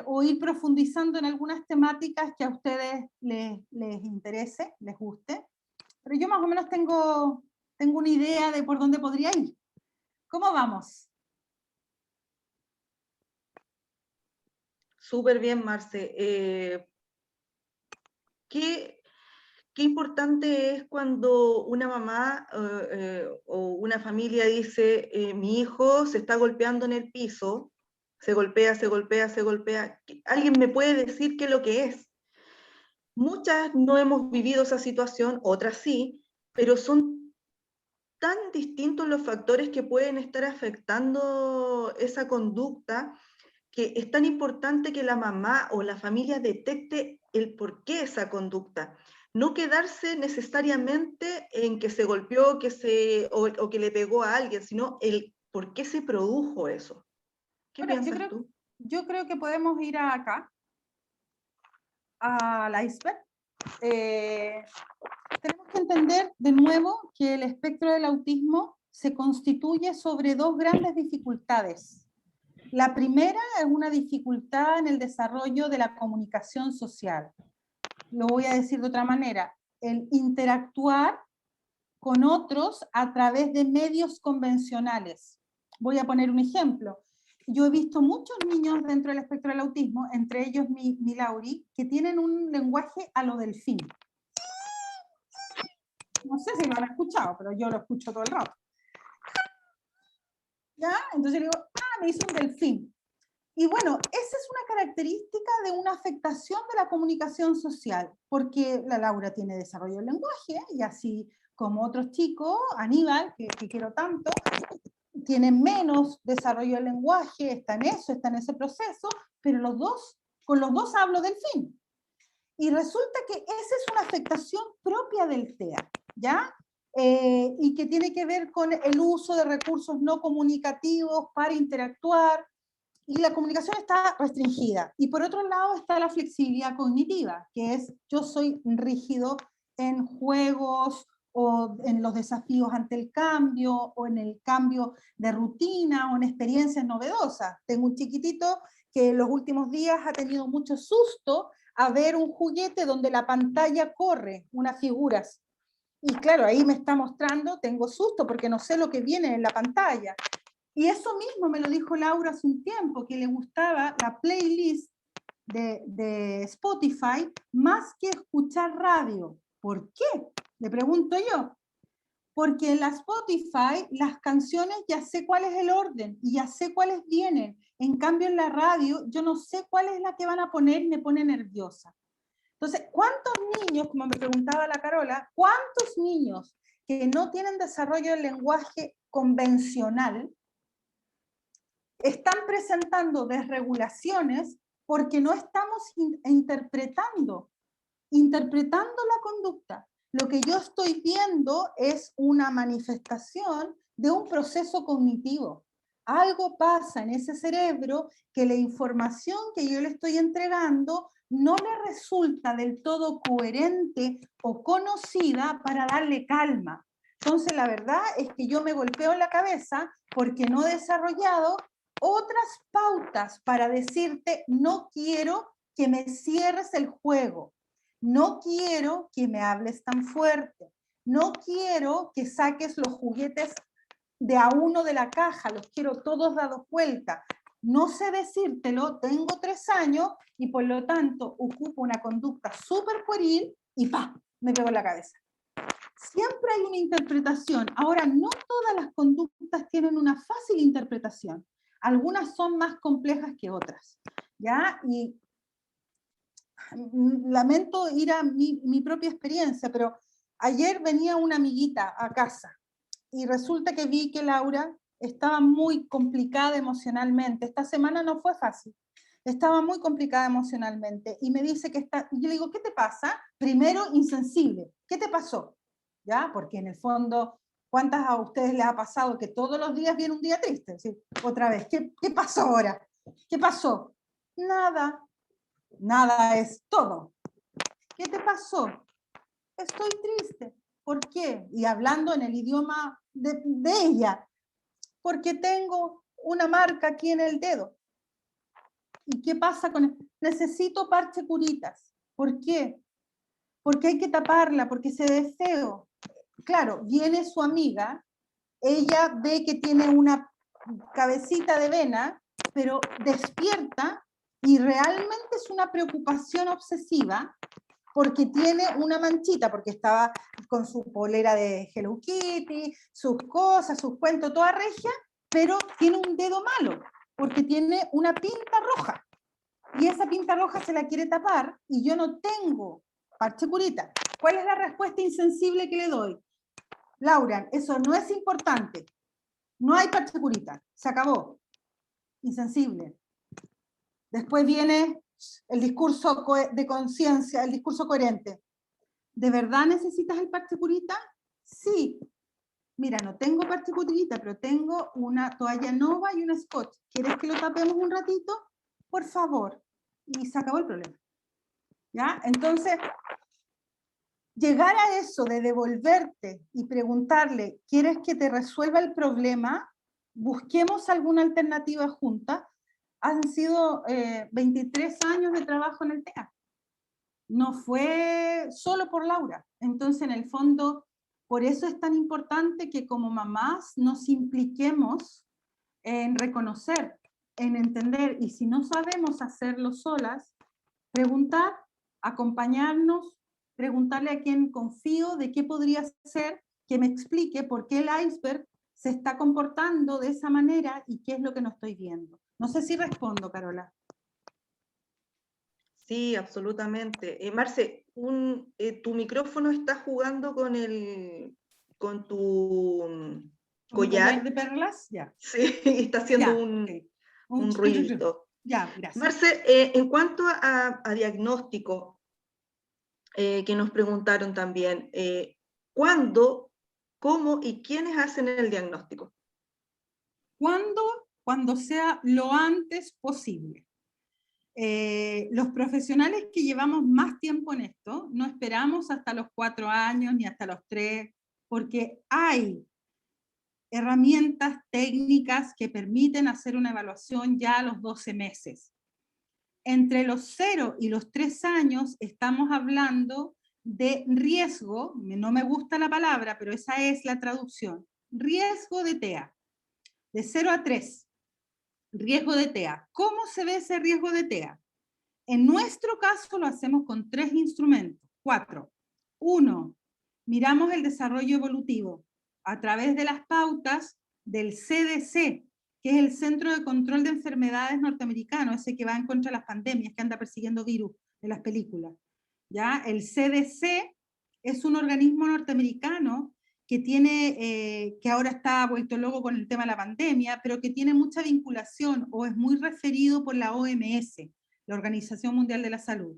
o ir profundizando en algunas temáticas que a ustedes les interese, les guste, pero yo más o menos tengo una idea de por dónde podría ir. ¿Cómo vamos? Súper bien, Marce. ¿Qué importante es cuando una mamá o una familia dice, mi hijo se está golpeando en el piso, se golpea, se golpea, se golpea? ¿Alguien me puede decir qué es lo que es? Muchas no hemos vivido esa situación, otras sí, pero son tan distintos los factores que pueden estar afectando esa conducta, que es tan importante que la mamá o la familia detecte el por qué esa conducta. No quedarse necesariamente en que se golpeó o que le pegó a alguien, sino el por qué se produjo eso. ¿Qué Bueno, piensas tú? yo creo que podemos ir acá, al iceberg. Tenemos que entender de nuevo que el espectro del autismo se constituye sobre dos grandes dificultades. La primera es una dificultad en el desarrollo de la comunicación social. Lo voy a decir de otra manera, el interactuar con otros a través de medios convencionales. Voy a poner un ejemplo. Yo he visto muchos niños dentro del espectro del autismo, entre ellos mi Lauri, que tienen un lenguaje a lo delfín. No sé si lo han escuchado, pero yo lo escucho todo el rato. ¿Ya? Entonces le digo, me hizo un delfín. Y bueno, esa es una característica de una afectación de la comunicación social, porque la Laura tiene desarrollo del lenguaje, y así como otros chicos, Aníbal, que quiero tanto, tiene menos desarrollo del lenguaje, está en ese proceso, pero con los dos hablo del fin. Y resulta que esa es una afectación propia del TEA, ¿ya? Y que tiene que ver con el uso de recursos no comunicativos para interactuar, y la comunicación está restringida. Y por otro lado está la flexibilidad cognitiva, que es yo soy rígido en juegos o en los desafíos ante el cambio o en el cambio de rutina o en experiencias novedosas. Tengo un chiquitito que en los últimos días ha tenido mucho susto a ver un juguete donde la pantalla corre unas figuras. Y claro, ahí me está mostrando, tengo susto porque no sé lo que viene en la pantalla. Y eso mismo me lo dijo Laura hace un tiempo, que le gustaba la playlist de Spotify más que escuchar radio. ¿Por qué? Le pregunto yo. Porque en la Spotify las canciones ya sé cuál es el orden y ya sé cuáles vienen. En cambio en la radio yo no sé cuál es la que van a poner y me pone nerviosa. Entonces, ¿cuántos niños, como me preguntaba la Carola, cuántos niños que no tienen desarrollo del lenguaje convencional están presentando desregulaciones porque no estamos interpretando la conducta? Lo que yo estoy viendo es una manifestación de un proceso cognitivo. Algo pasa en ese cerebro que la información que yo le estoy entregando no le resulta del todo coherente o conocida para darle calma. Entonces, la verdad es que yo me golpeo en la cabeza porque no he desarrollado otras pautas para decirte, no quiero que me cierres el juego, no quiero que me hables tan fuerte, no quiero que saques los juguetes de a uno de la caja, los quiero todos dados vuelta. No sé decírtelo, tengo 3 años y por lo tanto ocupo una conducta súper pueril y ¡pah!, me pego en la cabeza. Siempre hay una interpretación. Ahora, no todas las conductas tienen una fácil interpretación. Algunas son más complejas que otras, ¿ya? Y lamento ir a mi propia experiencia, pero ayer venía una amiguita a casa y resulta que vi que Laura estaba muy complicada emocionalmente. Esta semana no fue fácil. Estaba muy complicada emocionalmente y me dice que está, y yo le digo, ¿qué te pasa? Primero, insensible. ¿Qué te pasó? ¿Ya? Porque en el fondo, ¿cuántas a ustedes les ha pasado que todos los días viene un día triste? Es decir, otra vez, ¿qué pasó ahora? ¿Qué pasó? Nada. Nada es todo. ¿Qué te pasó? Estoy triste. ¿Por qué? Y hablando en el idioma de ella, porque tengo una marca aquí en el dedo. ¿Y qué pasa con él? Necesito parche curitas. ¿Por qué? Porque hay que taparla, porque se ve feo. Claro, viene su amiga, ella ve que tiene una cabecita de vena, pero despierta Y realmente es una preocupación obsesiva porque tiene una manchita, porque estaba con su polera de Hello Kitty, sus cosas, sus cuentos, toda regia, pero tiene un dedo malo, porque tiene una pinta roja. Y esa pinta roja se la quiere tapar, y yo no tengo parche curita. ¿Cuál es la respuesta insensible que le doy? Laura, eso no es importante. No hay parche curita. Se acabó. Insensible. Después viene el discurso de conciencia, el discurso coherente. ¿De verdad necesitas el parche curita? Sí. Mira, no tengo parche curita, pero tengo una toalla nova y un scotch. ¿Quieres que lo tapemos un ratito? Por favor. Y se acabó el problema. ¿Ya? Entonces, llegar a eso de devolverte y preguntarle, ¿quieres que te resuelva el problema? Busquemos alguna alternativa junta. Han sido 23 años de trabajo en el TEA. No fue solo por Laura. Entonces, en el fondo, por eso es tan importante que como mamás nos impliquemos en reconocer, en entender, y si no sabemos hacerlo solas, preguntar, acompañarnos, preguntarle a quien confío de qué podría ser, que me explique por qué el iceberg se está comportando de esa manera y qué es lo que no estoy viendo. No sé si respondo, Carola. Sí, absolutamente. Marce, tu micrófono está jugando con tu ¿Con mi collar collar. de perlas? Ya. Sí, está haciendo Ya, un, okay. un ruidito. Ya, gracias. Marce, en cuanto a diagnóstico, que nos preguntaron también, ¿cuándo, cómo y quiénes hacen el diagnóstico? ¿Cuándo? Cuando sea lo antes posible. Los profesionales que llevamos más tiempo en esto, no esperamos hasta los 4 años ni hasta los 3, porque hay herramientas técnicas que permiten hacer una evaluación ya a los 12 meses. Entre los 0 y los 3 años estamos hablando de riesgo, no me gusta la palabra, pero esa es la traducción, riesgo de TEA, de 0 a 3, riesgo de TEA. ¿Cómo se ve ese riesgo de TEA? En nuestro caso lo hacemos con 3 instrumentos, 4. 1, miramos el desarrollo evolutivo a través de las pautas del CDC, que es el Centro de Control de Enfermedades norteamericano, ese que va en contra de las pandemias, que anda persiguiendo virus de las películas. ¿Ya? El CDC es un organismo norteamericano que tiene, que ahora está vuelto loco con el tema de la pandemia, pero que tiene mucha vinculación o es muy referido por la OMS, la Organización Mundial de la Salud,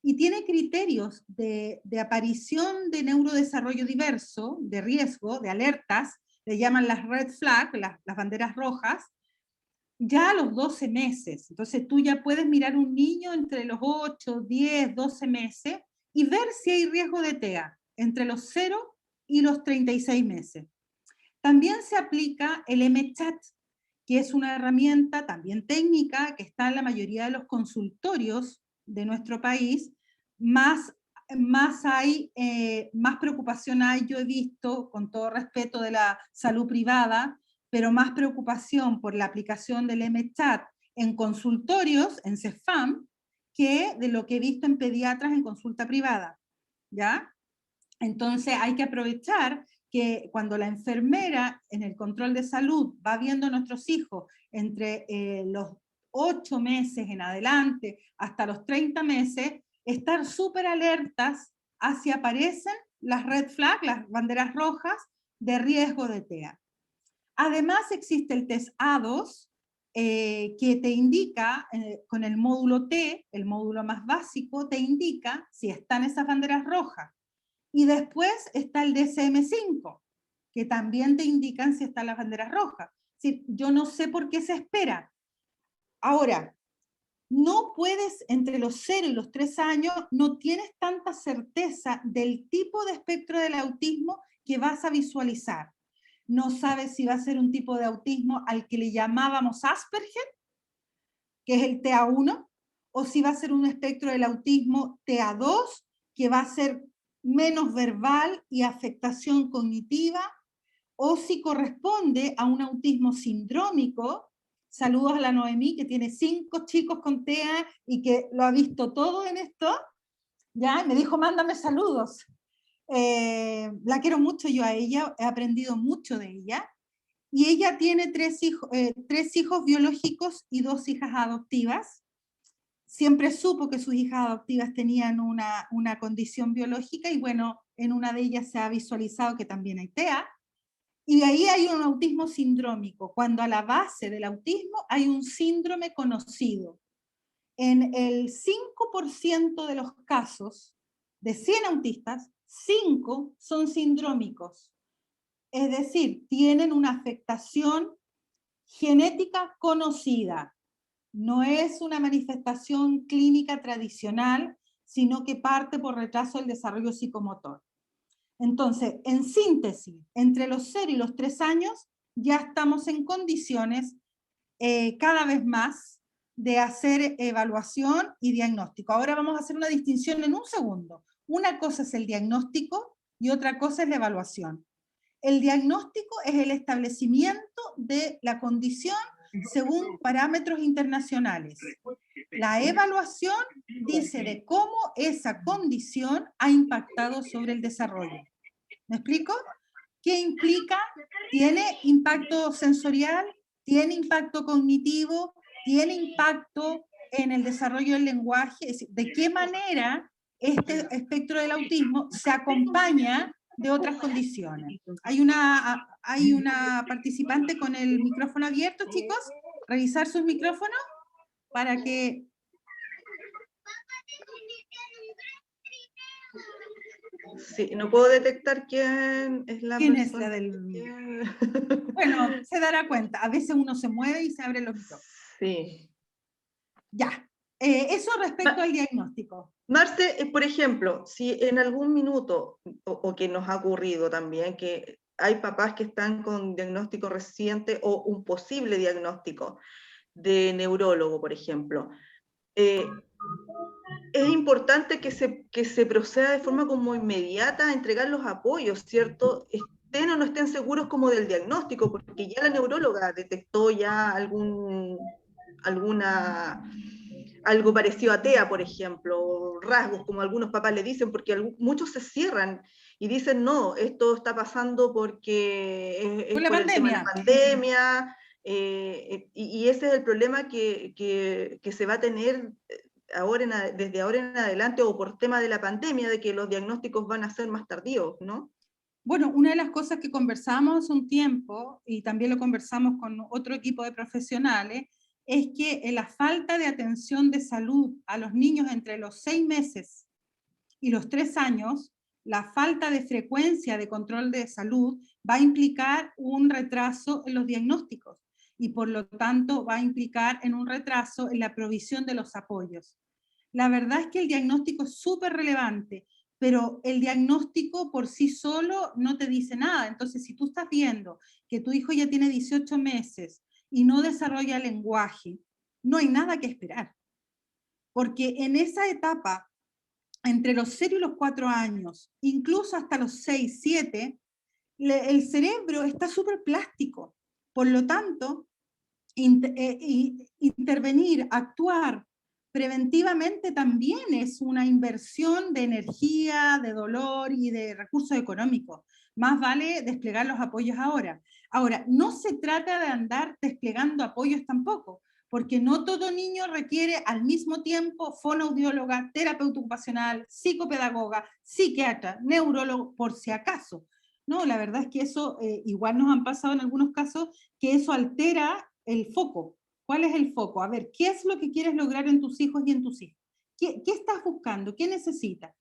y tiene criterios de aparición de neurodesarrollo diverso, de riesgo, de alertas, le llaman las red flags, las banderas rojas, ya a los 12 meses. Entonces tú ya puedes mirar un niño entre los 8, 10, 12 meses y ver si hay riesgo de TEA entre los 0 y los 36 meses. También se aplica el MChat, que es una herramienta también técnica que está en la mayoría de los consultorios de nuestro país. Más preocupación hay, yo he visto, con todo respeto de la salud privada, pero más preocupación por la aplicación del MChat en consultorios, en CEFAM, que de lo que he visto en pediatras en consulta privada, ¿ya? Entonces hay que aprovechar que cuando la enfermera en el control de salud va viendo a nuestros hijos entre los 8 meses en adelante hasta los 30 meses, estar súper alertas a si aparecen las red flags, las banderas rojas de riesgo de TEA. Además existe el test A2, que te indica, con el módulo T, el módulo más básico, te indica si están esas banderas rojas. Y después está el DSM-5, que también te indican si están las banderas rojas. Es yo no sé por qué se espera. Ahora, no puedes, entre los 0 y los 3 años, no tienes tanta certeza del tipo de espectro del autismo que vas a visualizar. No sabes si va a ser un tipo de autismo al que le llamábamos Asperger, que es el TA1, o si va a ser un espectro del autismo TA2, que va a ser menos verbal y afectación cognitiva, o si corresponde a un autismo sindrómico, Saludos a la Noemí, que tiene 5 chicos con TEA y que lo ha visto todo en esto, ¿ya? Me dijo, mándame saludos. La quiero mucho yo a ella, he aprendido mucho de ella, y ella tiene 3 hijos biológicos y 2 hijas adoptivas. Siempre supo que sus hijas adoptivas tenían una condición biológica, y bueno, en una de ellas se ha visualizado que también hay TEA, y ahí hay un autismo sindrómico, cuando a la base del autismo hay un síndrome conocido. En el 5% de los casos, de 100 autistas, 5 son sindrómicos. Es decir, tienen una afectación genética conocida. No es una manifestación clínica tradicional, sino que parte por retraso del desarrollo psicomotor. Entonces, en síntesis, entre los 0 y los 3 años ya estamos en condiciones cada vez más de hacer evaluación y diagnóstico. Ahora vamos a hacer una distinción en un segundo. Una cosa es el diagnóstico y otra cosa es la evaluación. El diagnóstico es el establecimiento de la condición según parámetros internacionales. La evaluación dice de cómo esa condición ha impactado sobre el desarrollo. ¿Me explico? ¿Qué implica? ¿Tiene impacto sensorial? ¿Tiene impacto cognitivo? ¿Tiene impacto en el desarrollo del lenguaje? Es decir, ¿de qué manera este espectro del autismo se acompaña de otras condiciones? Hay una participante con el micrófono abierto, chicos. Revisar sus micrófonos para que... Sí, no puedo detectar quién es la ¿Quién persona. es la del...? Bueno, se dará cuenta. A veces uno se mueve y se abre los micrófonos. Sí. Ya. Eso respecto al diagnóstico. Marce, por ejemplo, si en algún minuto, o que nos ha ocurrido también, que hay papás que están con diagnóstico reciente o un posible diagnóstico de neurólogo, por ejemplo, es importante que se proceda de forma como inmediata a entregar los apoyos, ¿cierto? Estén o no estén seguros como del diagnóstico, porque ya la neuróloga detectó ya algo parecido a TEA, por ejemplo, rasgos, como algunos papás le dicen, porque muchos se cierran y dicen, no, esto está pasando porque es Por la por el tema de la pandemia, y ese es el problema que se va a tener desde ahora en adelante, o por tema de la pandemia, de que los diagnósticos van a ser más tardíos, ¿no? Bueno, una de las cosas que conversamos hace un tiempo, y también lo conversamos con otro equipo de profesionales, es que la falta de atención de salud a los niños entre los 6 meses y los 3 años, la falta de frecuencia de control de salud va a implicar un retraso en los diagnósticos, y por lo tanto va a implicar en un retraso en la provisión de los apoyos. La verdad es que el diagnóstico es súper relevante, pero el diagnóstico por sí solo no te dice nada. Entonces, si tú estás viendo que tu hijo ya tiene 18 meses y no desarrolla lenguaje, no hay nada que esperar. Porque en esa etapa, entre los 0 y los 4 años, incluso hasta los 6, 7, el cerebro está súper plástico. Por lo tanto, intervenir, actuar preventivamente también es una inversión de energía, de dolor y de recursos económicos. Más vale desplegar los apoyos ahora. Ahora, no se trata de andar desplegando apoyos tampoco, porque no todo niño requiere al mismo tiempo fonoaudióloga, terapeuta ocupacional, psicopedagoga, psiquiatra, neurólogo, por si acaso. No, la verdad es que eso igual nos han pasado en algunos casos, que eso altera el foco. ¿Cuál es el foco? A ver, ¿qué es lo que quieres lograr en tus hijos y en tus hijas? ¿Qué estás buscando? ¿Qué necesitas?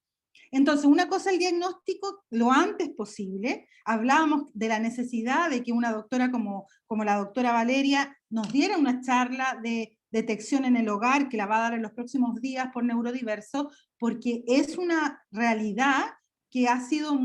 Entonces, una cosa es el diagnóstico lo antes posible. Hablábamos de la necesidad de que una doctora como la doctora Valeria nos diera una charla de detección en el hogar, que la va a dar en los próximos días por Neurodiverso, porque es una realidad que ha sido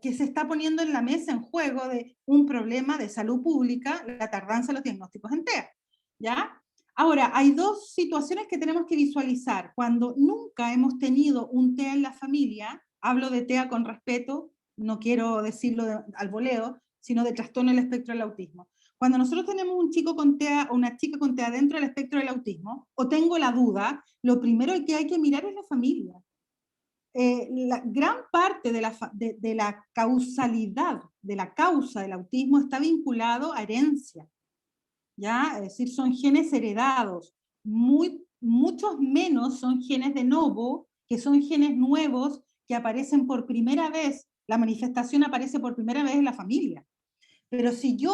que se está poniendo en la mesa en juego de un problema de salud pública, la tardanza de los diagnósticos en TEA, ¿ya? Ahora, hay 2 situaciones que tenemos que visualizar. Cuando nunca hemos tenido un TEA en la familia, hablo de TEA con respeto, no quiero decirlo al voleo, sino de trastorno del espectro del autismo. Cuando nosotros tenemos un chico con TEA o una chica con TEA dentro del espectro del autismo, o tengo la duda, lo primero que hay que mirar es la familia. La gran parte de la causalidad, de la causa del autismo está vinculado a herencia, ¿ya? Es decir, son genes heredados. Muchos menos son genes de novo, que son genes nuevos que aparecen por primera vez, la manifestación aparece por primera vez en la familia. Pero si yo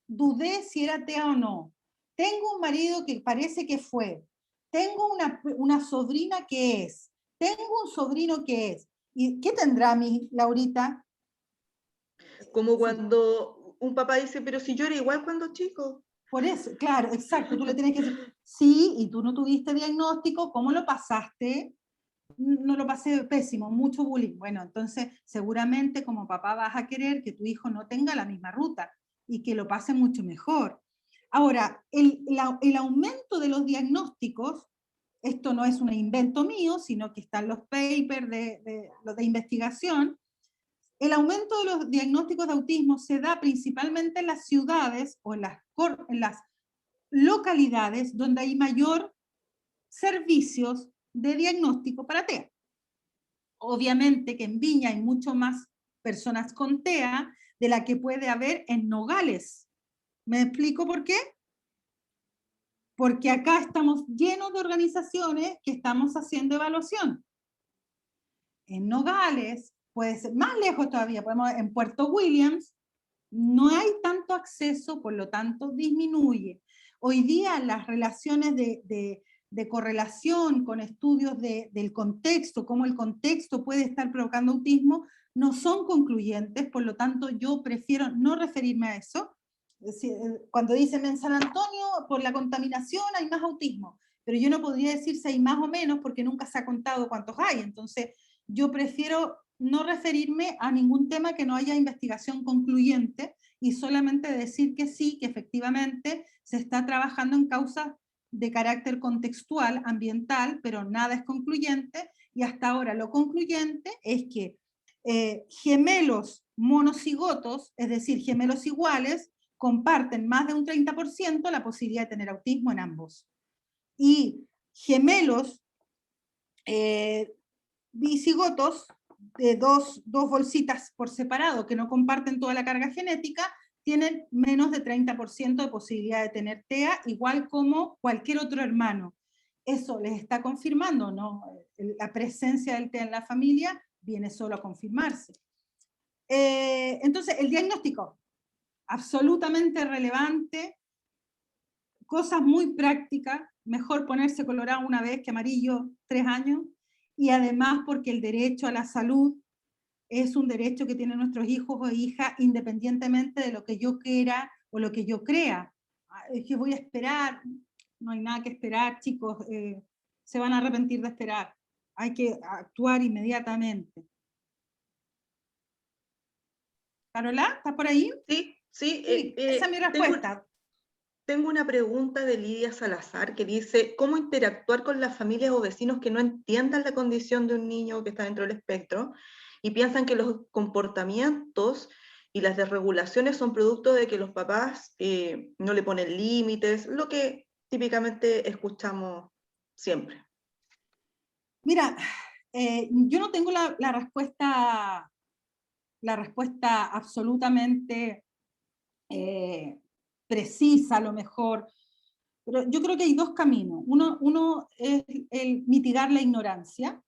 dudé si era TEA o no, tengo un marido que parece que fue, tengo una sobrina que es, tengo un sobrino que es, ¿y qué tendrá mi Laurita? Como Sí, cuando un papá dice, pero si yo era igual cuando chico. por eso, claro, exacto, tú le tienes que decir, sí, y tú no tuviste diagnóstico, ¿cómo lo pasaste? No lo pasé pésimo, mucho bullying. Bueno, entonces seguramente como papá vas a querer que tu hijo no tenga la misma ruta y que lo pase mucho mejor. Ahora, el aumento de los diagnósticos, esto no es un invento mío, sino que están los papers de investigación, el aumento de los diagnósticos de autismo se da principalmente en las ciudades o en las localidades donde hay mayor servicios de diagnóstico para TEA. Obviamente que en Viña hay mucho más personas con TEA de la que puede haber en Nogales. ¿Me explico por qué? Porque acá estamos llenos de organizaciones que estamos haciendo evaluación. En Nogales, puede ser más lejos todavía, en Puerto Williams, no hay tanto acceso, por lo tanto disminuye. Hoy día las relaciones de correlación con estudios del contexto, cómo el contexto puede estar provocando autismo, no son concluyentes, por lo tanto yo prefiero no referirme a eso. Cuando dicen en San Antonio, por la contaminación hay más autismo, pero yo no podría decir si hay más o menos porque nunca se ha contado cuántos hay, entonces yo prefiero no referirme a ningún tema que no haya investigación concluyente y solamente decir que sí, que efectivamente se está trabajando en causas de carácter contextual, ambiental, pero nada es concluyente y hasta ahora lo concluyente es que gemelos monocigotos, es decir, gemelos iguales, comparten más de un 30% la posibilidad de tener autismo en ambos. Y gemelos bicigotos de dos bolsitas por separado que no comparten toda la carga genética, tienen menos de 30% de posibilidad de tener TEA, igual como cualquier otro hermano. Eso les está confirmando, ¿no? La presencia del TEA en la familia viene solo a confirmarse. Entonces, el diagnóstico, absolutamente relevante, cosas muy prácticas, mejor ponerse colorado una vez que amarillo 3 años, y además porque el derecho a la salud es un derecho que tienen nuestros hijos o hijas independientemente de lo que yo quiera o lo que yo crea. Es que voy a esperar, no hay nada que esperar, chicos, se van a arrepentir de esperar. Hay que actuar inmediatamente. Carola, ¿estás por ahí? Sí, sí, Sí, esa es mi respuesta. Tengo una pregunta de Lidia Salazar que dice, ¿cómo interactuar con las familias o vecinos que no entiendan la condición de un niño que está dentro del espectro y piensan que los comportamientos y las desregulaciones son producto de que los papás no le ponen límites, lo que típicamente escuchamos siempre? Mira, yo no tengo la respuesta absolutamente precisa, a lo mejor, pero yo creo que hay dos caminos. Uno es el mitigar la ignorancia.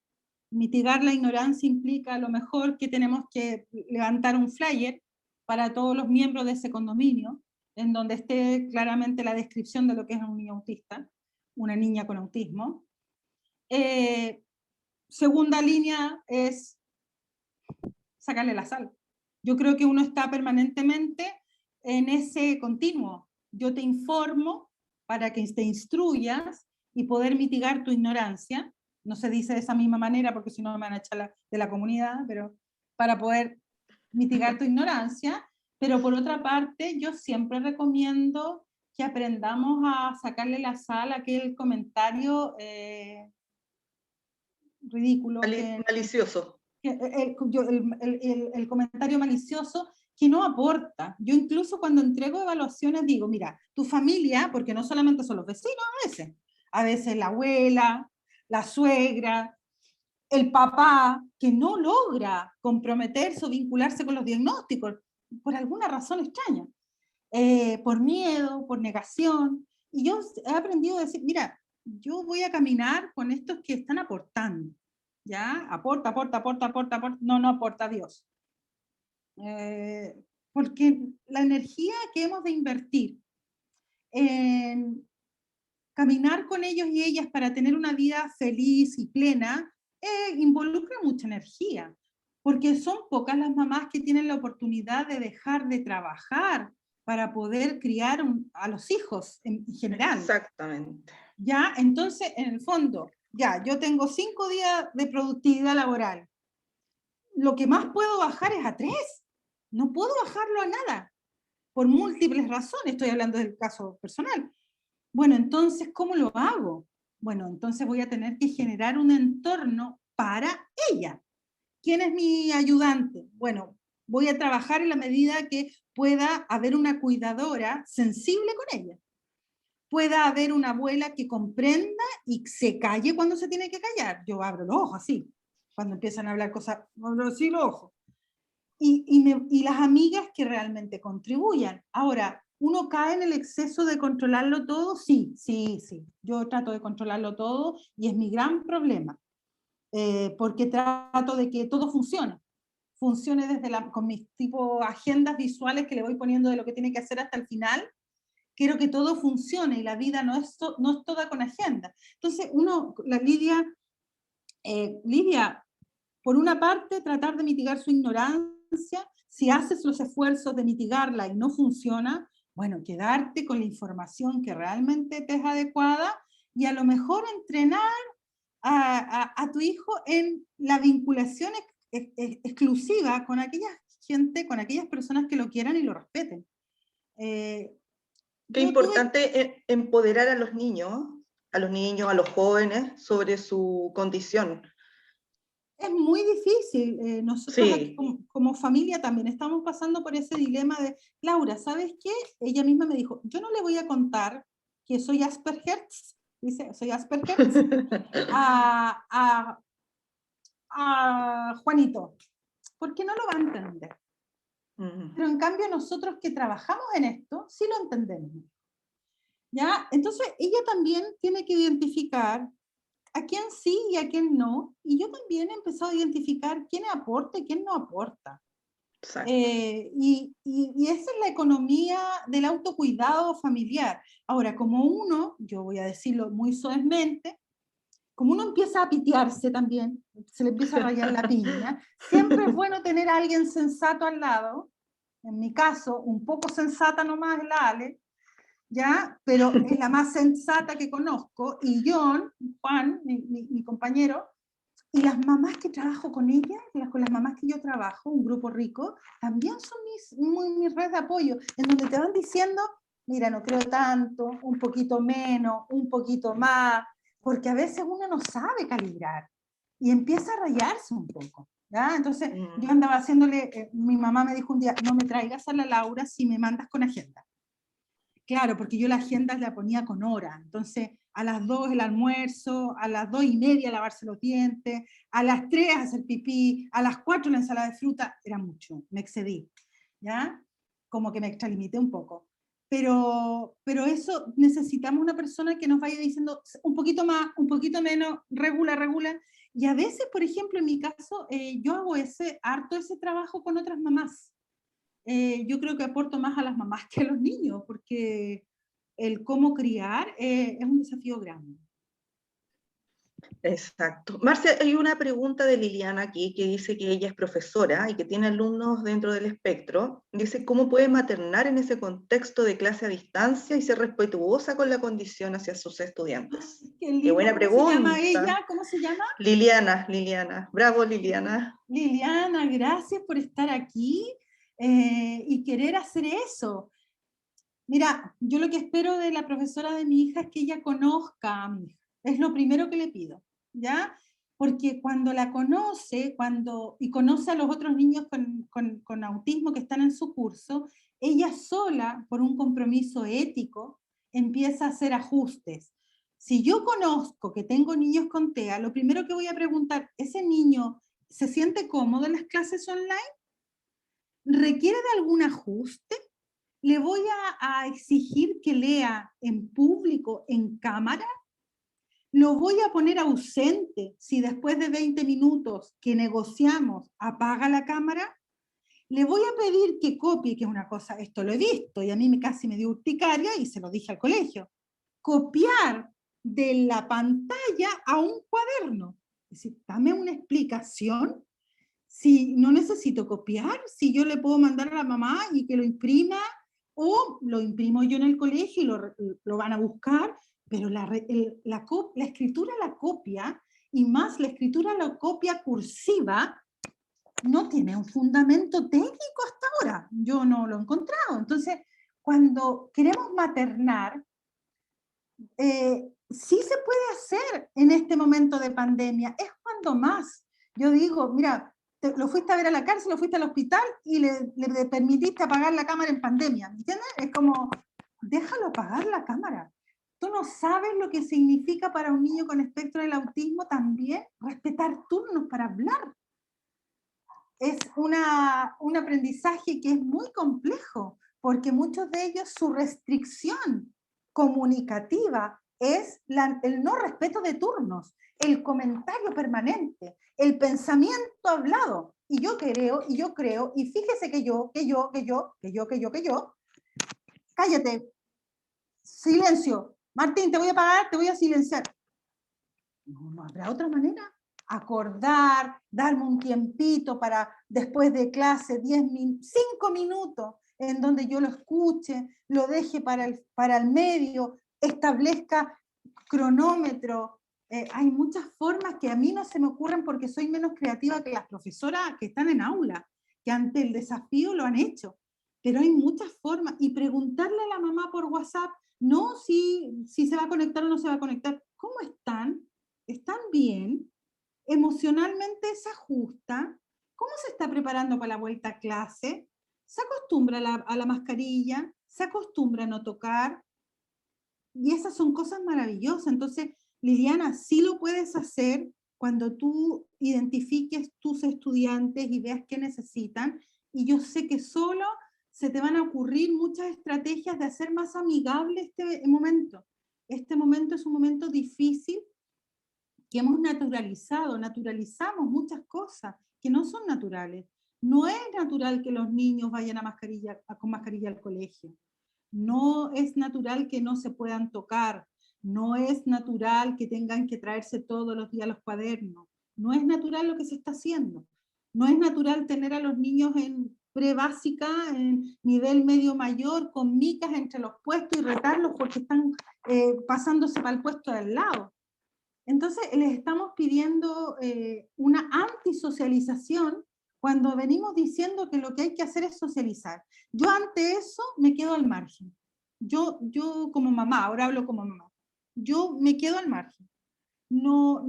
Mitigar la ignorancia implica a lo mejor que tenemos que levantar un flyer para todos los miembros de ese condominio, en donde esté claramente la descripción de lo que es un niño autista, una niña con autismo. Segunda línea es sacarle la sal. Yo creo que uno está permanentemente en ese continuo. Yo te informo para que te instruyas y poder mitigar tu ignorancia. No se dice de esa misma manera porque si no me van a echar de la comunidad, pero para poder mitigar tu ignorancia. Pero por otra parte, yo siempre recomiendo que aprendamos a sacarle la sal a aquel comentario ridículo Malicioso. el comentario malicioso que no aporta. Yo incluso cuando entrego evaluaciones digo, mira, tu familia, porque no solamente son los vecinos a veces la abuela, la suegra, el papá, que no logra comprometerse o vincularse con los diagnósticos, por alguna razón extraña, por miedo, por negación, y yo he aprendido a decir, mira, yo voy a caminar con estos que están aportando, ¿ya? Aporta, aporta, aporta, aporta, aporta, no, no aporta Dios. Porque la energía que hemos de invertir en caminar con ellos y ellas para tener una vida feliz y plena, involucra mucha energía, porque son pocas las mamás que tienen la oportunidad de dejar de trabajar para poder criar a los hijos en general. Exactamente. Ya, entonces, en el fondo, ya, yo tengo 5 días de productividad laboral. Lo que más puedo bajar es a 3. No puedo bajarlo a nada, por múltiples razones. Estoy hablando del caso personal. Bueno, entonces, ¿cómo lo hago? Bueno, entonces voy a tener que generar un entorno para ella. ¿Quién es mi ayudante? Bueno, voy a trabajar en la medida que pueda haber una cuidadora sensible con ella. Pueda haber una abuela que comprenda y se calle cuando se tiene que callar. Yo abro los ojos así, cuando empiezan a hablar cosas, abro así los ojos. Y las amigas que realmente contribuyan. Ahora, ¿uno cae en el exceso de controlarlo todo? Sí, sí, sí. Yo trato de controlarlo todo y es mi gran problema, porque trato de que todo funcione. Funcione desde con mis tipo agendas visuales que le voy poniendo de lo que tiene que hacer hasta el final. Quiero que todo funcione y la vida no es toda con agenda. Entonces, Lidia, por una parte, tratar de mitigar su ignorancia. Si haces los esfuerzos de mitigarla y no funciona, bueno, quedarte con la información que realmente te es adecuada y a lo mejor entrenar a tu hijo en la vinculación exclusiva con aquella gente, con aquellas personas que lo quieran y lo respeten. Qué importante empoderar a los niños, a los jóvenes sobre su condición. Es muy difícil. Nosotros aquí Sí. como familia también estamos pasando por ese dilema de, Laura, ¿sabes qué? Ella misma me dijo, yo no le voy a contar que soy Asperger, dice, soy Asperger, a, a Juanito, porque no lo va a entender. Pero en cambio nosotros que trabajamos en esto, sí lo entendemos. ¿Ya? Entonces ella también tiene que identificar a quién sí y a quién no, y yo también he empezado a identificar quién aporta y quién no aporta. Y esa es la economía del autocuidado familiar. Ahora, como uno, yo voy a decirlo muy suavemente, como uno empieza a pitearse también, se le empieza a rayar la piña, siempre es bueno tener a alguien sensato al lado. En mi caso, un poco sensata nomás es la Ale, ¿ya? Pero es la más sensata que conozco, y Juan, mi compañero, y las mamás que trabajo con ellas, con las mamás que yo trabajo, un grupo rico, también son mi red de apoyo, en donde te van diciendo, mira, no creo tanto, un poquito menos, un poquito más, porque a veces uno no sabe calibrar, y empieza a rayarse un poco. ¿Ya? Entonces, yo andaba haciéndole, mi mamá me dijo un día, no me traigas a la Laura si me mandas con agenda. Claro, porque yo la agenda la ponía con hora. Entonces, a las 2 el almuerzo, a las 2:30 lavarse los dientes, a las 3 hacer pipí, a las 4 la ensalada de fruta, era mucho, me excedí, ¿ya? Como que me extralimité un poco. Pero eso, necesitamos una persona que nos vaya diciendo un poquito más, un poquito menos, regula, regula. Y a veces, por ejemplo, en mi caso, yo hago harto ese trabajo con otras mamás. Yo creo que aporto más a las mamás que a los niños, porque el cómo criar es un desafío grande. Exacto. Marcia, hay una pregunta de Liliana aquí que dice que ella es profesora y que tiene alumnos dentro del espectro. Dice, ¿cómo puede maternar en ese contexto de clase a distancia y ser respetuosa con la condición hacia sus estudiantes? Qué buena ¿Cómo pregunta. se llama ella? ¿Cómo se llama? Liliana. Bravo, Liliana. Liliana, gracias por estar aquí y querer hacer eso. Mira, yo lo que espero de la profesora de mi hija es que ella conozca a mi hija. Es lo primero que le pido, ¿ya? porque cuando la conoce, y conoce a los otros niños con autismo que están en su curso, ella sola, por un compromiso ético, empieza a hacer ajustes. Si yo conozco que tengo niños con TEA, lo primero que voy a preguntar, ¿ese niño se siente cómodo en las clases online? ¿Requiere de algún ajuste? ¿Le voy a exigir que lea en público, en cámara? ¿Lo voy a poner ausente si después de 20 minutos que negociamos apaga la cámara? ¿Le voy a pedir que copie, que es una cosa, esto lo he visto y a mí casi me dio urticaria y se lo dije al colegio, copiar de la pantalla a un cuaderno? Es decir, dame una explicación. Si no necesito copiar, si yo le puedo mandar a la mamá y que lo imprima, o lo imprimo yo en el colegio y lo van a buscar, pero la escritura la copia, y más la escritura la copia cursiva, no tiene un fundamento técnico hasta ahora. Yo no lo he encontrado. Entonces, cuando queremos maternar, sí se puede hacer en este momento de pandemia. Es cuando más. Yo digo, mira, lo fuiste a ver a la cárcel, lo fuiste al hospital y le permitiste apagar la cámara en pandemia. ¿Me entiendes? Es como, déjalo apagar la cámara. Tú no sabes lo que significa para un niño con espectro del autismo también respetar turnos para hablar. Es un aprendizaje que es muy complejo, porque muchos de ellos, su restricción comunicativa es el no respeto de turnos, el comentario permanente, el pensamiento hablado. Y yo creo, y fíjese que yo, cállate, silencio. Martín, te voy a pagar, te voy a silenciar. No habrá otra manera. Acordar, darme un tiempito para después de clase, 5 minutos, en donde yo lo escuche, lo deje para el medio, establezca cronómetro. Hay muchas formas que a mí no se me ocurren porque soy menos creativa que las profesoras que están en aula, que ante el desafío lo han hecho. Pero hay muchas formas. Y preguntarle a la mamá por WhatsApp, no si se va a conectar o no se va a conectar, ¿cómo están? ¿Están bien? ¿Emocionalmente se ajusta? ¿Cómo se está preparando para la vuelta a clase? ¿Se acostumbra a la mascarilla? ¿Se acostumbra a no tocar? Y esas son cosas maravillosas. Entonces, Liliana, sí lo puedes hacer cuando tú identifiques tus estudiantes y veas qué necesitan. Y yo sé que solo se te van a ocurrir muchas estrategias de hacer más amigable este momento. Este momento es un momento difícil que hemos naturalizamos muchas cosas que no son naturales. No es natural que los niños vayan con mascarilla al colegio. No es natural que no se puedan tocar. No es natural que tengan que traerse todos los días los cuadernos. No es natural lo que se está haciendo. No es natural tener a los niños en prebásica, en nivel medio mayor, con micas entre los puestos y retarlos porque están pasándose para el puesto de al lado. Entonces les estamos pidiendo una antisocialización cuando venimos diciendo que lo que hay que hacer es socializar. Yo ante eso me quedo al margen. Yo como mamá, ahora hablo como mamá, yo me quedo al margen. No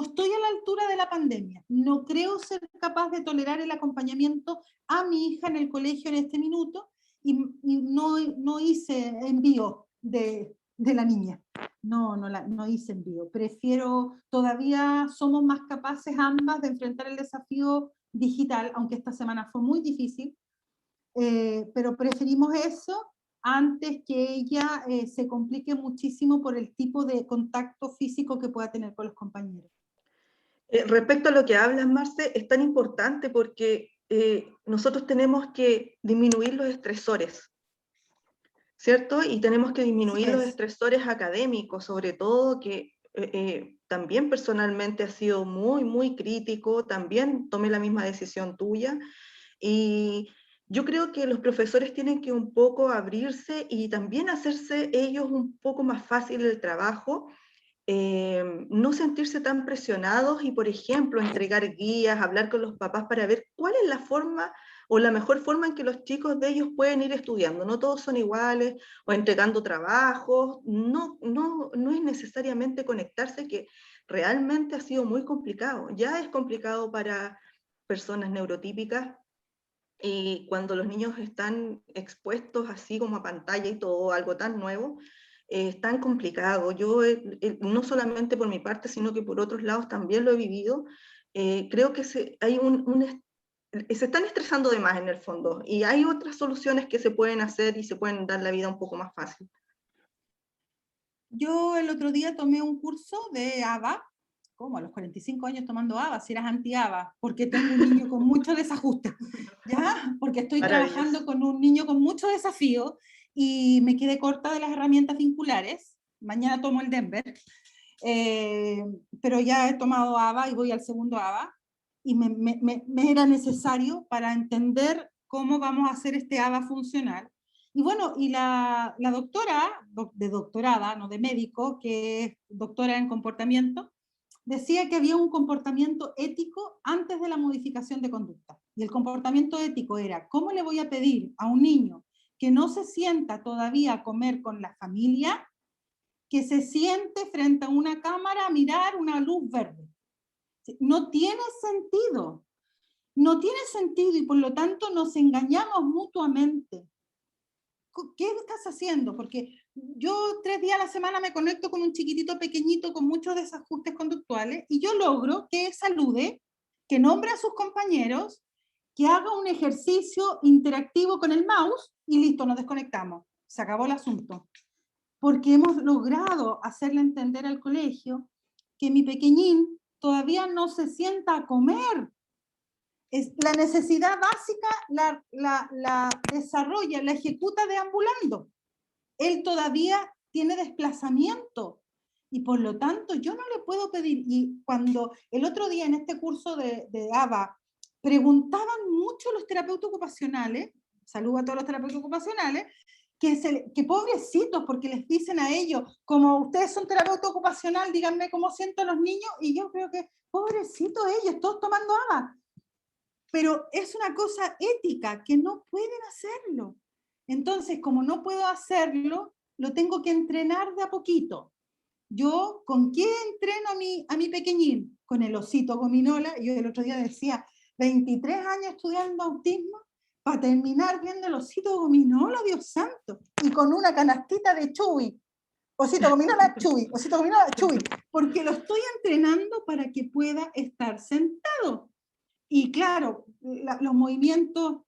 estoy a la altura de la pandemia. No creo ser capaz de tolerar el acompañamiento a mi hija en el colegio en este minuto y no hice envío de la niña. No hice envío. Prefiero, todavía somos más capaces ambas de enfrentar el desafío digital, aunque esta semana fue muy difícil, pero preferimos eso antes que ella se complique muchísimo por el tipo de contacto físico que pueda tener con los compañeros. Respecto a lo que hablas, Marce, es tan importante porque nosotros tenemos que disminuir los estresores, ¿cierto? Y tenemos que disminuir los estresores académicos, sobre todo, que también personalmente ha sido muy, muy crítico, también tomé la misma decisión tuya, y yo creo que los profesores tienen que un poco abrirse y también hacerse ellos un poco más fácil el trabajo, no sentirse tan presionados y, por ejemplo, entregar guías, hablar con los papás para ver cuál es la forma o la mejor forma en que los chicos de ellos pueden ir estudiando. No todos son iguales, o entregando trabajos, no es necesariamente conectarse, que realmente ha sido muy complicado. Ya es complicado para personas neurotípicas, y cuando los niños están expuestos así como a pantalla y todo, algo tan nuevo, es tan complicado. Yo, no solamente por mi parte, sino que por otros lados también lo he vivido. Creo que se están estresando de más en el fondo, y hay otras soluciones que se pueden hacer y se pueden dar la vida un poco más fácil. Yo el otro día tomé un curso de ABA, como a los 45 años tomando ABA, si eras anti-ABA, porque tengo un niño con mucho desajuste, ¿ya? Porque estoy trabajando con un niño con mucho desafío y me quedé corta de las herramientas vinculares. Mañana tomo el Denver, pero ya he tomado ABA y voy al segundo ABA, y me era necesario para entender cómo vamos a hacer este ABA funcional. Y bueno, y la doctora, de doctorada, no de médico, que es doctora en comportamiento, decía que había un comportamiento ético antes de la modificación de conducta. Y el comportamiento ético era, ¿cómo le voy a pedir a un niño que no se sienta todavía a comer con la familia, que se siente frente a una cámara a mirar una luz verde? No tiene sentido. No tiene sentido, y por lo tanto nos engañamos mutuamente. ¿Qué estás haciendo? Porque yo 3 días a la semana me conecto con un chiquitito pequeñito con muchos desajustes conductuales, y yo logro que salude, que nombre a sus compañeros, que haga un ejercicio interactivo con el mouse, y listo, nos desconectamos. Se acabó el asunto. Porque hemos logrado hacerle entender al colegio que mi pequeñín todavía no se sienta a comer. La necesidad básica la desarrolla, la ejecuta deambulando. Él todavía tiene desplazamiento, y por lo tanto yo no le puedo pedir. Y cuando el otro día en este curso de ABA preguntaban mucho los terapeutas ocupacionales, saludo a todos los terapeutas ocupacionales, que pobrecitos, porque les dicen a ellos, como ustedes son terapeuta ocupacional, díganme cómo siento a los niños, y yo creo que pobrecitos ellos, todos tomando ABA. Pero es una cosa ética, que no pueden hacerlo. Entonces, como no puedo hacerlo, lo tengo que entrenar de a poquito. Yo, ¿con qué entreno a mi pequeñín? Con el osito gominola. Yo el otro día decía, 23 años estudiando autismo para terminar viendo el osito gominola, Dios santo, y con una canastita de Chewy. Osito gominola, Chewy, osito gominola, Chewy, porque lo estoy entrenando para que pueda estar sentado. Y claro, los movimientos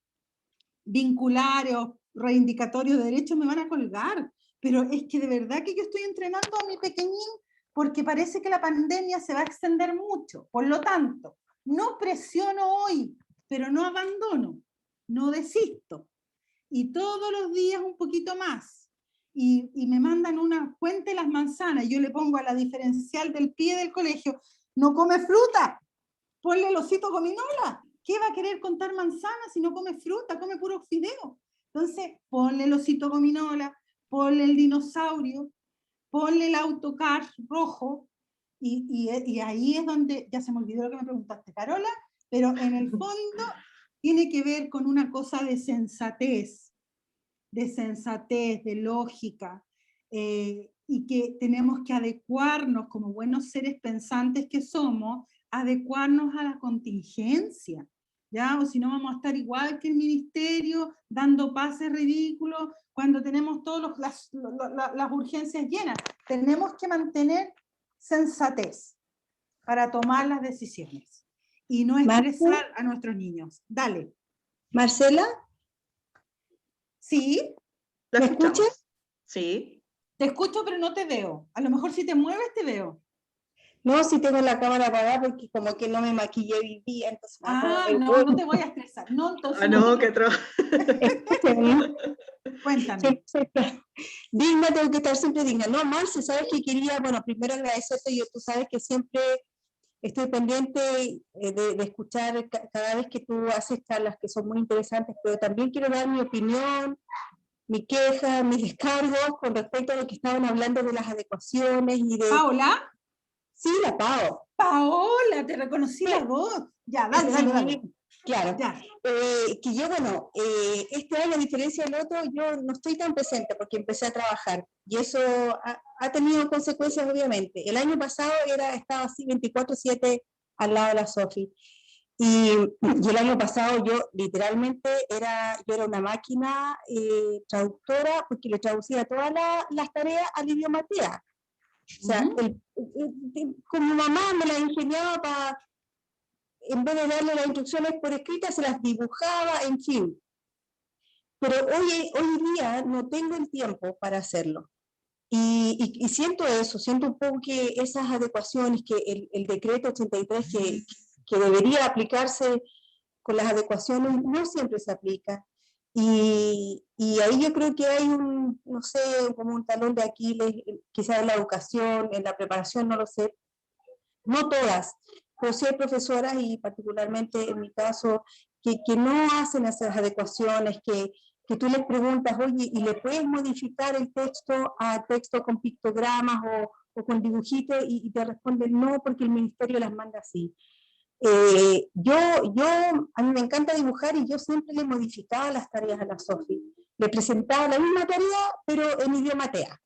vinculares o reivindicatorios de derechos me van a colgar, pero es que de verdad que yo estoy entrenando a mi pequeñín, porque parece que la pandemia se va a extender mucho. Por lo tanto, no presiono hoy, pero no abandono, no desisto. Y todos los días un poquito más. Y me mandan una cuenta de las manzanas, yo le pongo a la diferencial del pie del colegio, no come fruta. Ponle el osito gominola. ¿Qué va a querer contar manzanas si no come fruta, come puro fideo? Entonces, ponle el osito gominola, ponle el dinosaurio, ponle el autocar rojo, y ahí es donde, ya se me olvidó lo que me preguntaste, Carola, pero en el fondo tiene que ver con una cosa de sensatez, de lógica, y que tenemos que adecuarnos como buenos seres pensantes que somos, adecuarnos a la contingencia, ¿ya? O si no vamos a estar igual que el ministerio, dando pases ridículos, cuando tenemos todas las urgencias llenas. Tenemos que mantener sensatez para tomar las decisiones y no estresar a nuestros niños. Dale. Marcela. ¿Sí? ¿Me escuchas? Sí. Te escucho, pero no te veo. A lo mejor si te mueves te veo. No, si tengo la cámara apagada porque como que no me maquillé hoy día, entonces no te voy a estresar. No, entonces no, qué Cuéntame. Digna, tengo que estar siempre digna. No, Marce, sabes que quería, bueno, primero agradecerte. Tú sabes que siempre estoy pendiente de escuchar cada vez que tú haces charlas que son muy interesantes, pero también quiero dar mi opinión, mi queja, mis descargos con respecto a lo que estaban hablando de las adecuaciones y de... ¿Paola? Sí, la Pao. Paola, te reconocí la voz. Ya, dale. Claro, Ya. que yo, bueno, este año, a diferencia del otro, yo no estoy tan presente porque empecé a trabajar y eso ha tenido consecuencias, obviamente. El año pasado estaba así 24/7 al lado de la Sofi. Y el año pasado yo literalmente yo era una máquina traductora porque le traducía todas las tareas al idioma TEA. O sea, como mamá me la ingeniaba para, en vez de darle las instrucciones por escrita, se las dibujaba, en fin. Pero hoy día no tengo el tiempo para hacerlo. Y siento eso, siento un poco que esas adecuaciones, que el decreto 83 que debería aplicarse con las adecuaciones, no siempre se aplica. Y ahí yo creo que hay no sé, como un talón de Aquiles, quizás en la educación, en la preparación, no lo sé. No todas, pero sí hay profesoras, y particularmente en mi caso, que no hacen esas adecuaciones, que tú les preguntas, oye, ¿y le puedes modificar el texto a texto con pictogramas o con dibujitos? Y te responden, no, porque el ministerio las manda así. A mí me encanta dibujar y yo siempre le modificaba las tareas a la Sofi. Le presentaba la misma tarea, pero en idioma TEA.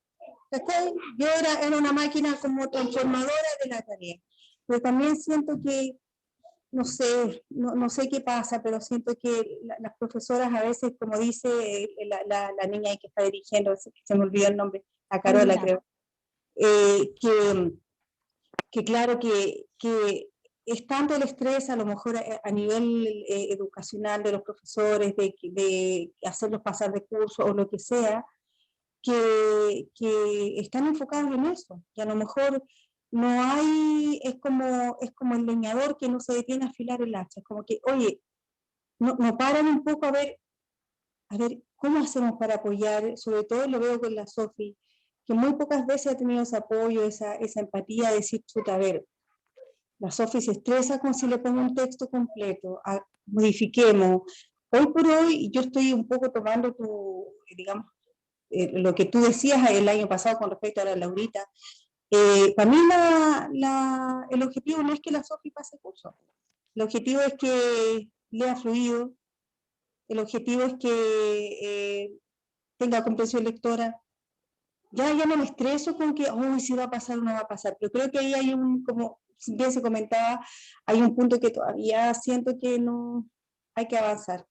Yo era una máquina como transformadora de la tarea. Pero también siento que, no sé qué pasa, pero siento que las profesoras a veces, como dice la niña que está dirigiendo, se me olvidó el nombre, la Carola, creo, que claro que es tanto el estrés a lo mejor a nivel educacional de los profesores, de hacerlos pasar de curso o lo que sea, que están enfocados en eso, que a lo mejor no hay, es como el leñador que no se detiene a afilar el hacha, es como que, oye, no paran un poco a ver, ¿cómo hacemos para apoyar? Sobre todo lo veo con la Sofi, que muy pocas veces ha tenido ese apoyo, esa empatía de decir, chuta, a ver, la Sofi se estresa con si le pongo un texto completo, modifiquemos. Hoy por hoy yo estoy un poco tomando digamos, lo que tú decías el año pasado con respecto a la Laurita. Para mí el objetivo no es que la Sofi pase curso, el objetivo es que lea fluido, el objetivo es que tenga comprensión lectora. Ya no me estreso con que, si va a pasar o no va a pasar, pero creo que ahí hay como bien se comentaba, hay un punto que todavía siento que no hay que avanzar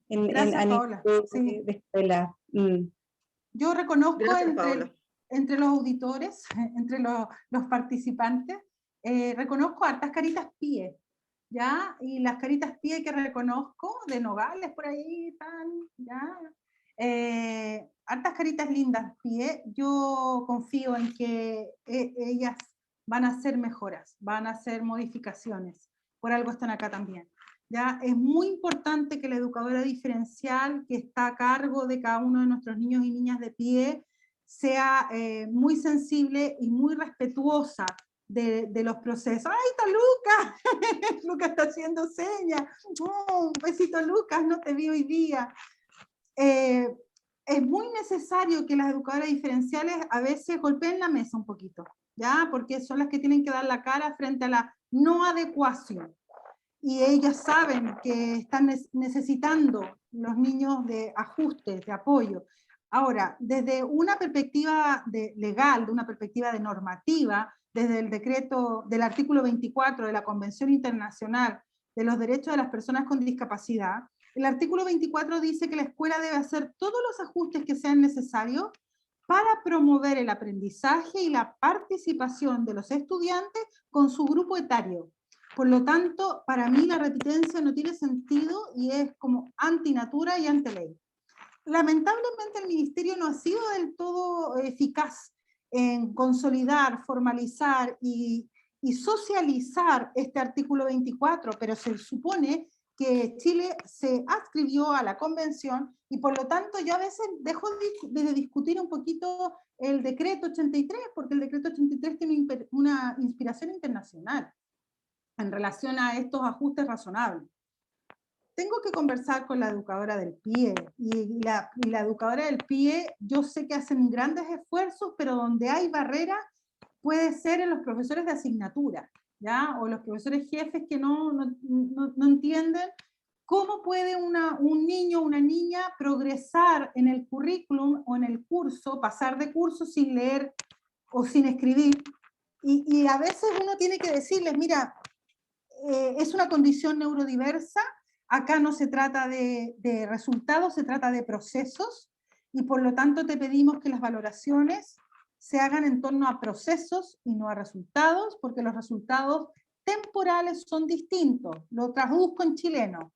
Gracias, Paola. Sí. de escuela. Yo reconozco Gracias, Paola. entre los auditores, entre los participantes, reconozco hartas caritas pie, ¿ya? Y las caritas pie que reconozco, de Nogales, por ahí están, ¿ya? Hartas caritas lindas pie, yo confío en que ellas van a hacer mejoras, van a hacer modificaciones, por algo están acá también. ¿Ya? Es muy importante que la educadora diferencial que está a cargo de cada uno de nuestros niños y niñas de pie sea muy sensible y muy respetuosa de los procesos. ¡Ay, está Lucas! Lucas está haciendo señas. Un besito, Lucas, no te vi hoy día. Es muy necesario que las educadoras diferenciales a veces golpeen la mesa un poquito, ¿ya? Porque son las que tienen que dar la cara frente a la no adecuación. Y ellas saben que están necesitando los niños de ajustes, de apoyo. Ahora, desde una perspectiva legal, de una perspectiva de normativa, desde el decreto del artículo 24 de la Convención Internacional de los Derechos de las Personas con Discapacidad, el artículo 24 dice que la escuela debe hacer todos los ajustes que sean necesarios para promover el aprendizaje y la participación de los estudiantes con su grupo etario. Por lo tanto, para mí la repitencia no tiene sentido y es como antinatura y antiley. Lamentablemente el ministerio no ha sido del todo eficaz en consolidar, formalizar y socializar este artículo 24, pero se supone que Chile se adscribió a la convención y por lo tanto yo a veces dejo de discutir un poquito el decreto 83, porque el decreto 83 tiene una inspiración internacional en relación a estos ajustes razonables. Tengo que conversar con la educadora del PIE, y la educadora del PIE, yo sé que hacen grandes esfuerzos, pero donde hay barreras puede ser en los profesores de asignatura. ¿ya? O los profesores jefes que no entienden cómo puede un niño o una niña progresar en el currículum o en el curso, pasar de curso sin leer o sin escribir. Y a veces uno tiene que decirles, mira, es una condición neurodiversa, acá no se trata de resultados, se trata de procesos, y por lo tanto te pedimos que las valoraciones se hagan en torno a procesos y no a resultados, porque los resultados temporales son distintos. Lo traduzco en chileno.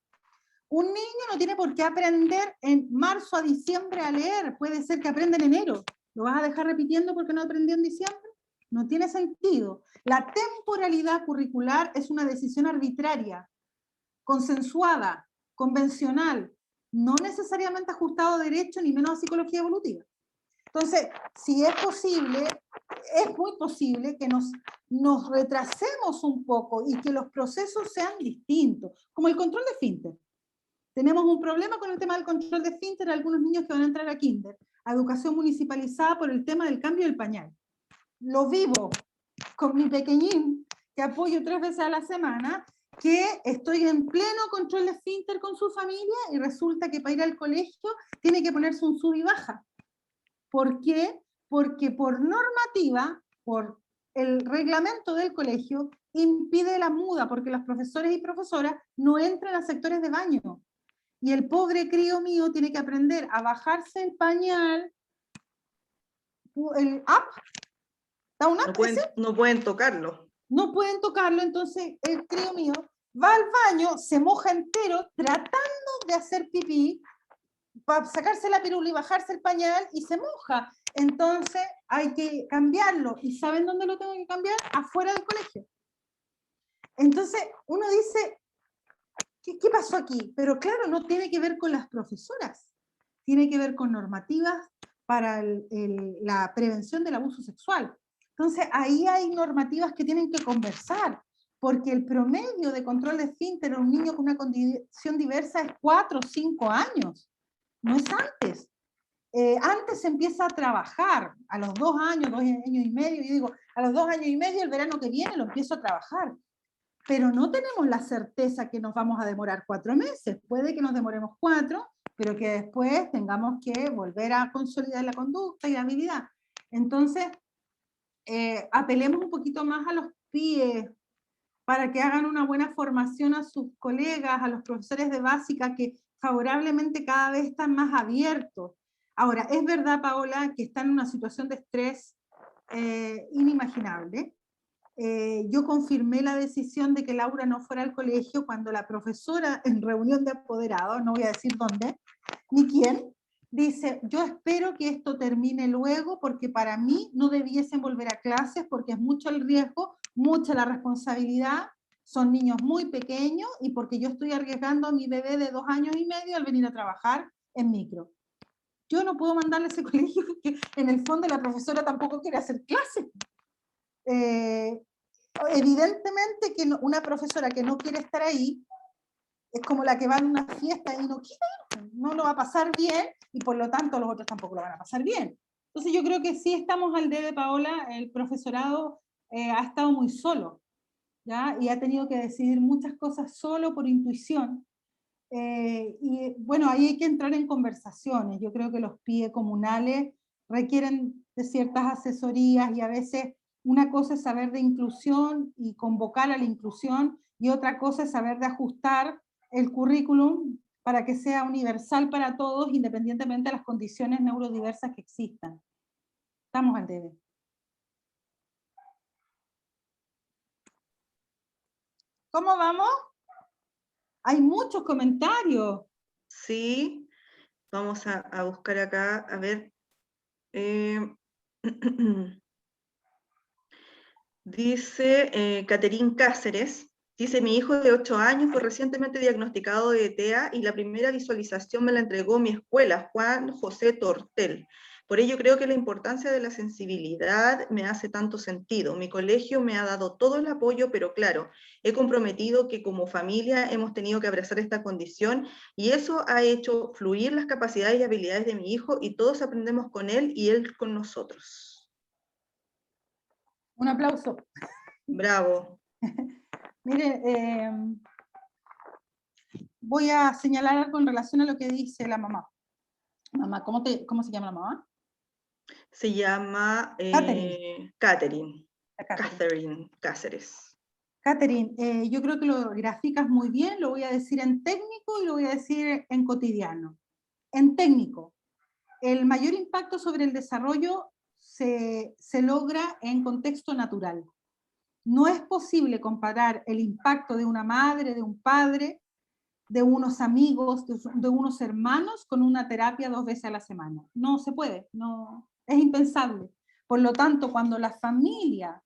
Un niño no tiene por qué aprender en marzo a diciembre a leer, puede ser que aprenda en enero. ¿Lo vas a dejar repitiendo porque no aprendió en diciembre? No tiene sentido. La temporalidad curricular es una decisión arbitraria, consensuada, convencional, no necesariamente ajustado a derecho ni menos a psicología evolutiva. Entonces, si es posible, es muy posible que nos retrasemos un poco y que los procesos sean distintos, como el control de esfínter. Tenemos un problema con el tema del control de esfínter de algunos niños que van a entrar a kinder, a educación municipalizada por el tema del cambio del pañal. Lo vivo con mi pequeñín, que apoyo 3 veces a la semana, que estoy en pleno control de esfínter con su familia y resulta que para ir al colegio tiene que ponerse un sub y baja. ¿Por qué? Porque por normativa, por el reglamento del colegio, impide la muda, porque los profesores y profesoras no entran a sectores de baño. Y el pobre crío mío tiene que aprender a bajarse el pañal, el up, ¿da un up no pueden tocarlo. No pueden tocarlo, entonces el crío mío va al baño, se moja entero, tratando de hacer pipí, para sacarse la pirula y bajarse el pañal, y se moja. Entonces hay que cambiarlo. ¿Y saben dónde lo tengo que cambiar? Afuera del colegio. Entonces uno dice, ¿qué pasó aquí? Pero claro, no tiene que ver con las profesoras, tiene que ver con normativas para la prevención del abuso sexual. Entonces ahí hay normativas que tienen que conversar, porque el promedio de control de esfínter en un niño con una condición diversa es 4 o 5 años, no es antes. Antes se empieza a trabajar, a los 2 años, 2 años y medio, y digo, a los 2 años y medio, el verano que viene, lo empiezo a trabajar. Pero no tenemos la certeza que nos vamos a demorar 4 meses. Puede que nos demoremos 4, pero que después tengamos que volver a consolidar la conducta y la habilidad. Entonces, apelemos un poquito más a los PIE para que hagan una buena formación a sus colegas, a los profesores de básica, que favorablemente cada vez están más abiertos. Ahora, es verdad, Paola, que están en una situación de estrés inimaginable. Yo confirmé la decisión de que Laura no fuera al colegio cuando la profesora en reunión de apoderados, no voy a decir dónde, ni quién, dice, yo espero que esto termine luego porque para mí no debiesen volver a clases porque es mucho el riesgo, mucha la responsabilidad, son niños muy pequeños y porque yo estoy arriesgando a mi bebé de 2 años y medio al venir a trabajar en micro. Yo no puedo mandarle a ese colegio porque en el fondo la profesora tampoco quiere hacer clases. Evidentemente que una profesora que no quiere estar ahí es como la que va a una fiesta y no quiere, no lo va a pasar bien y por lo tanto los otros tampoco lo van a pasar bien. Entonces yo creo que sí estamos al debe, Paola, el profesorado ha estado muy solo, ¿ya? Y ha tenido que decidir muchas cosas solo por intuición. Y bueno, ahí hay que entrar en conversaciones. Yo creo que los PIE comunales requieren de ciertas asesorías y a veces una cosa es saber de inclusión y convocar a la inclusión y otra cosa es saber de ajustar el currículum para que sea universal para todos independientemente de las condiciones neurodiversas que existan. Estamos al debe. ¿Cómo vamos? Hay muchos comentarios. Sí, vamos a buscar acá, a ver. Dice Caterín Cáceres, dice, mi hijo de 8 años fue recientemente diagnosticado de TEA y la primera visualización me la entregó mi escuela, Juan José Tortel. Por ello creo que la importancia de la sensibilidad me hace tanto sentido. Mi colegio me ha dado todo el apoyo, pero claro, he comprometido que como familia hemos tenido que abrazar esta condición y eso ha hecho fluir las capacidades y habilidades de mi hijo y todos aprendemos con él y él con nosotros. Un aplauso. Bravo. Mire, voy a señalar algo en relación a lo que dice la mamá. Mamá, ¿cómo se llama la mamá? Se llama Catherine. Catherine Cáceres. Catherine, yo creo que lo graficas muy bien, lo voy a decir en técnico y lo voy a decir en cotidiano. En técnico, el mayor impacto sobre el desarrollo se logra en contexto natural. No es posible comparar el impacto de una madre, de un padre, de unos amigos, de unos hermanos con una terapia 2 veces a la semana. No se puede, no, es impensable. Por lo tanto, cuando la familia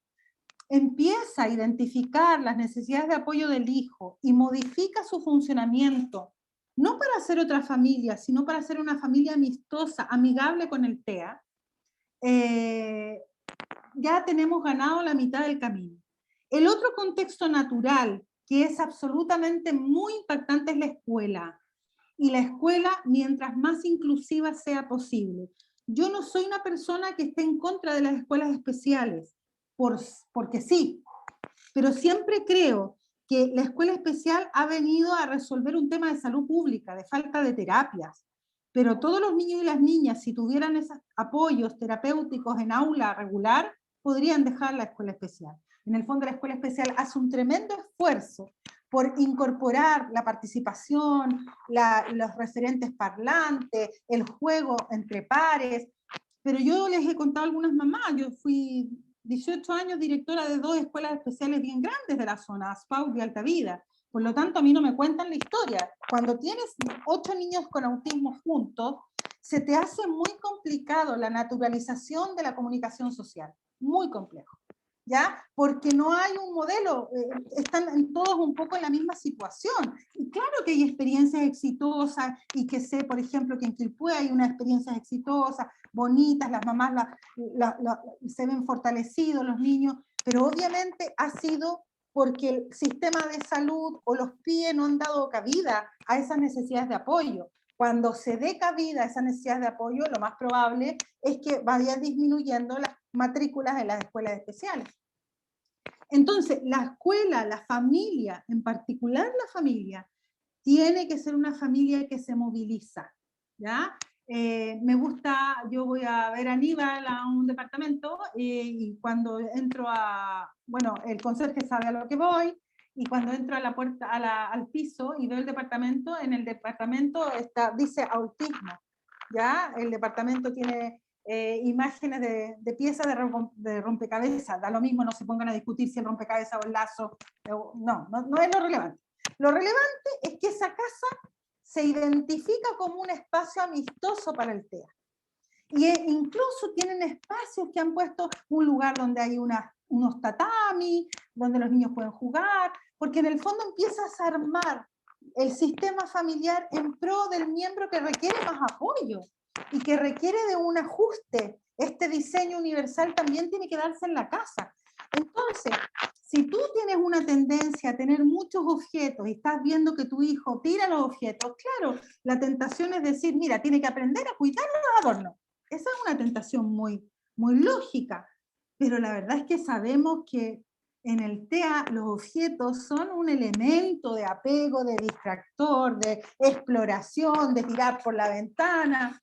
empieza a identificar las necesidades de apoyo del hijo y modifica su funcionamiento, no para ser otra familia, sino para ser una familia amistosa, amigable con el TEA, ya tenemos ganado la mitad del camino. El otro contexto natural que es absolutamente muy impactante es la escuela. Y la escuela, mientras más inclusiva sea posible. Yo no soy una persona que esté en contra de las escuelas especiales, porque sí, pero siempre creo que la escuela especial ha venido a resolver un tema de salud pública, de falta de terapias. Pero todos los niños y las niñas, si tuvieran esos apoyos terapéuticos en aula regular, podrían dejar la escuela especial. En el fondo, la escuela especial hace un tremendo esfuerzo por incorporar la participación, los referentes parlantes, el juego entre pares. Pero yo les he contado a algunas mamás, yo fui 18 años directora de 2 escuelas especiales bien grandes de la zona, Aspaut y Altavida. Por lo tanto, a mí no me cuentan la historia. Cuando tienes 8 niños con autismo juntos, se te hace muy complicado la naturalización de la comunicación social. Muy complejo. ¿Ya? Porque no hay un modelo, están todos un poco en la misma situación. Y claro que hay experiencias exitosas, y que sé, por ejemplo, que en Quilpué hay unas experiencias exitosas, bonitas, las mamás se ven fortalecidos, los niños, pero obviamente ha sido porque el sistema de salud o los PIE no han dado cabida a esas necesidades de apoyo. Cuando se dé cabida a esas necesidades de apoyo, lo más probable es que vaya disminuyendo las matrículas en las escuelas especiales. Entonces, la escuela, la familia, en particular la familia, tiene que ser una familia que se moviliza, ¿ya? Me gusta, yo voy a ver a Aníbal a un departamento y cuando entro bueno, el conserje sabe a lo que voy, y cuando entro a la puerta, al piso y veo el departamento, en el departamento dice autismo, ¿ya? El departamento tiene imágenes de piezas de rompecabezas, da lo mismo, no se pongan a discutir si el rompecabezas o el lazo, no es lo relevante. Lo relevante es que esa casa se identifica como un espacio amistoso para el TEA. Y incluso tienen espacios que han puesto un lugar donde hay unos tatami, donde los niños pueden jugar, porque en el fondo empiezas a armar el sistema familiar en pro del miembro que requiere más apoyo y que requiere de un ajuste. Este diseño universal también tiene que darse en la casa. Entonces, si tú tienes una tendencia a tener muchos objetos y estás viendo que tu hijo tira los objetos, claro, la tentación es decir, mira, tiene que aprender a cuidar los adornos. Esa es una tentación muy, muy lógica, pero la verdad es que sabemos que en el TEA los objetos son un elemento de apego, de distractor, de exploración, de tirar por la ventana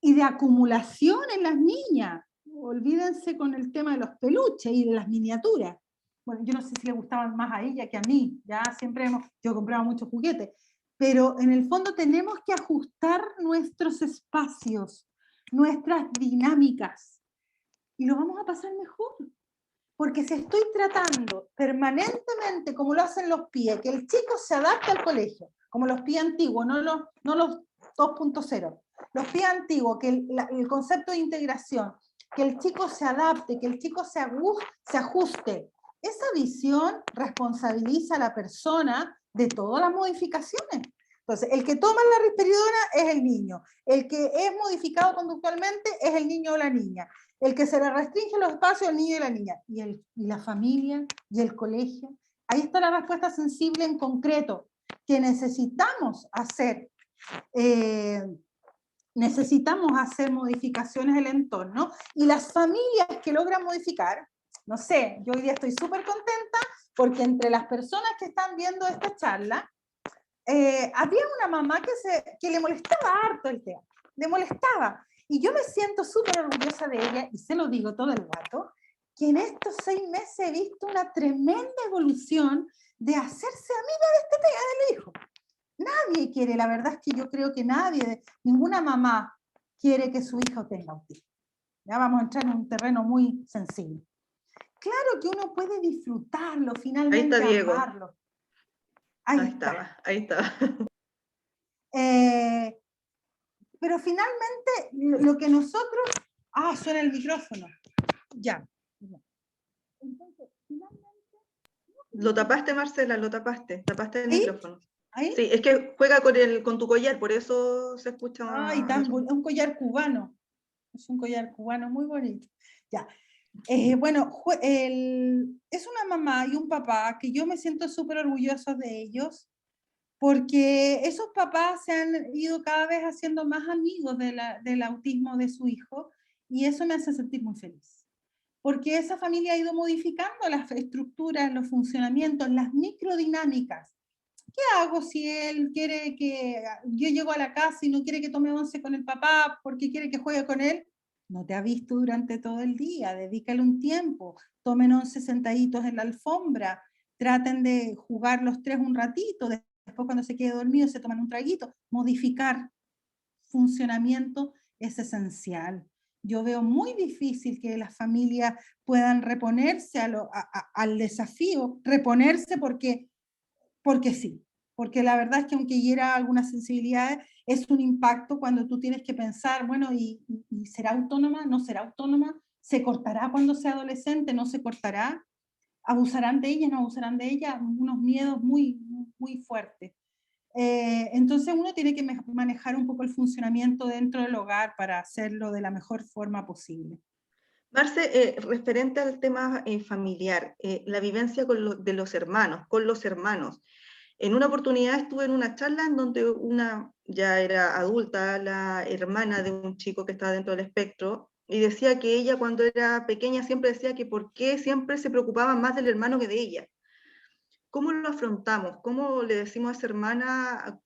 y de acumulación en las niñas. Olvídense con el tema de los peluches y de las miniaturas. Bueno, yo no sé si le gustaban más a ella que a mí, ya siempre yo compraba muchos juguetes, pero en el fondo tenemos que ajustar nuestros espacios, nuestras dinámicas, y lo vamos a pasar mejor. Porque si estoy tratando permanentemente, como lo hacen los PIE, que el chico se adapte al colegio, como los PIE antiguos, no los 2.0, los PIE antiguos, que el concepto de integración, que el chico se adapte, que el chico se ajuste, esa visión responsabiliza a la persona de todas las modificaciones. Entonces, el que toma la risperidona es el niño, el que es modificado conductualmente es el niño o la niña, el que se le restringe los espacios al niño y la niña, y la familia y el colegio. Ahí está la respuesta sensible en concreto, que necesitamos hacer modificaciones del entorno, y las familias que logran modificar, no sé, yo hoy día estoy súper contenta porque entre las personas que están viendo esta charla, había una mamá que le molestaba harto el teatro, le molestaba. Y yo me siento súper orgullosa de ella, y se lo digo todo el rato, que en estos 6 meses he visto una tremenda evolución de hacerse amiga de del hijo. Nadie quiere, la verdad es que yo creo que nadie, ninguna mamá quiere que su hijo tenga autismo. Ya vamos a entrar en un terreno muy sensible. Claro que uno puede disfrutarlo, finalmente Ahí está Diego. amarlo. Ahí estaba. Pero finalmente lo que nosotros... Ah, suena el micrófono. Ya. Entonces, finalmente... Lo tapaste, Marcela, lo tapaste. Tapaste el ¿Ahí? micrófono. ¿Ahí? Sí, es que juega con tu collar, por eso se escucha más. Ay, un collar cubano. Es un collar cubano muy bonito. Ya. Bueno, es una mamá y un papá que yo me siento súper orgullosa de ellos, porque esos papás se han ido cada vez haciendo más amigos del autismo de su hijo, y eso me hace sentir muy feliz. Porque esa familia ha ido modificando las estructuras, los funcionamientos, las microdinámicas. ¿Qué hago si él quiere que yo llego a la casa y no quiere que tome once con el papá porque quiere que juegue con él? No te ha visto durante todo el día, dedícale un tiempo, tomen 11 sentaditos en la alfombra, traten de jugar los 3 un ratito, después cuando se quede dormido se toman un traguito. Modificar funcionamiento es esencial. Yo veo muy difícil que las familias puedan reponerse al desafío, reponerse porque sí, porque la verdad es que aunque hiera algunas sensibilidades, es un impacto cuando tú tienes que pensar, bueno, ¿y será autónoma? ¿No será autónoma? ¿Se cortará cuando sea adolescente? ¿No se cortará? ¿Abusarán de ella? ¿No abusarán de ella? Unos miedos muy, muy fuertes. Entonces uno tiene que manejar un poco el funcionamiento dentro del hogar para hacerlo de la mejor forma posible. Marce, referente al tema familiar, la vivencia de los hermanos, con los hermanos. En una oportunidad estuve en una charla en donde una ya era adulta, la hermana de un chico que estaba dentro del espectro, y decía que ella cuando era pequeña siempre decía que por qué siempre se preocupaba más del hermano que de ella. ¿Cómo lo afrontamos? ¿Cómo le decimos a esa hermana?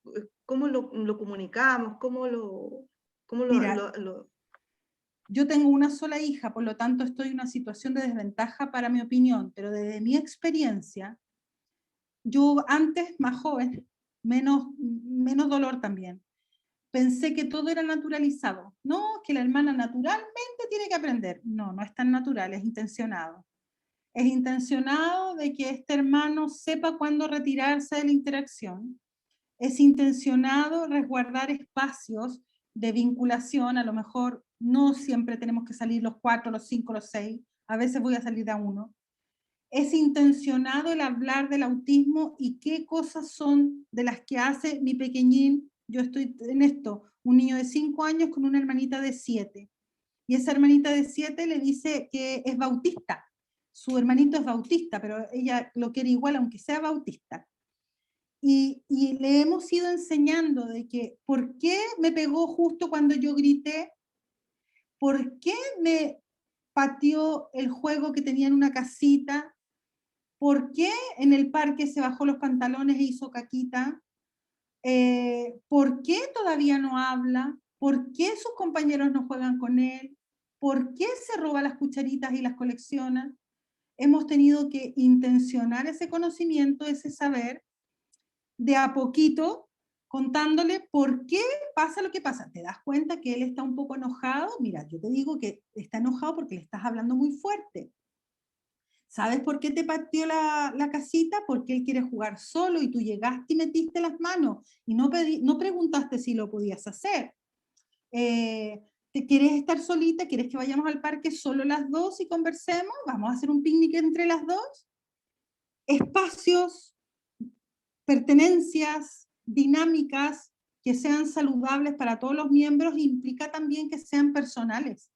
¿Cómo lo comunicamos? Mira, yo tengo una sola hija, por lo tanto estoy en una situación de desventaja para mi opinión, pero desde mi experiencia, yo antes, más joven, menos dolor también, pensé que todo era naturalizado. No, que la hermana naturalmente tiene que aprender. No, no es tan natural, es intencionado. Es intencionado de que este hermano sepa cuándo retirarse de la interacción. Es intencionado resguardar espacios de vinculación. A lo mejor no siempre tenemos que salir los 4, los 5, los 6. A veces voy a salir de a 1. Es intencionado el hablar del autismo y qué cosas son de las que hace mi pequeñín. Yo estoy en esto, un niño de 5 años con una hermanita de 7. Y esa hermanita de 7 le dice que es bautista. Su hermanito es bautista, pero ella lo quiere igual aunque sea bautista. Y le hemos ido enseñando de que por qué me pegó justo cuando yo grité, por qué me pateó el juego que tenía en una casita, por qué en el parque se bajó los pantalones e hizo caquita, por qué todavía no habla, por qué sus compañeros no juegan con él, por qué se roba las cucharitas y las colecciona. Hemos tenido que intencionar ese conocimiento, ese saber, de a poquito, contándole por qué pasa lo que pasa. ¿Te das cuenta que él está un poco enojado? Mira, yo te digo que está enojado porque le estás hablando muy fuerte. ¿Sabes por qué te pateó la casita? Porque él quiere jugar solo y tú llegaste y metiste las manos y no preguntaste si lo podías hacer. ¿Te quieres estar solita? ¿Quieres que vayamos al parque solo las dos y conversemos? ¿Vamos a hacer un picnic entre las dos? Espacios, pertenencias, dinámicas que sean saludables para todos los miembros implica también que sean personales.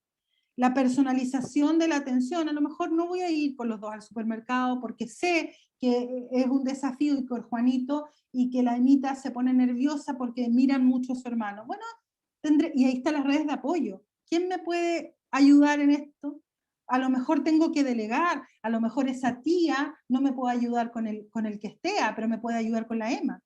La personalización de la atención, a lo mejor no voy a ir con los dos al supermercado porque sé que es un desafío y con Juanito y que la Emita se pone nerviosa porque miran mucho a su hermano. Bueno, y ahí están las redes de apoyo. ¿Quién me puede ayudar en esto? a lo mejor tengo que delegar, a lo mejor esa tía no me puede ayudar con el que esté, pero me puede ayudar con la EMA.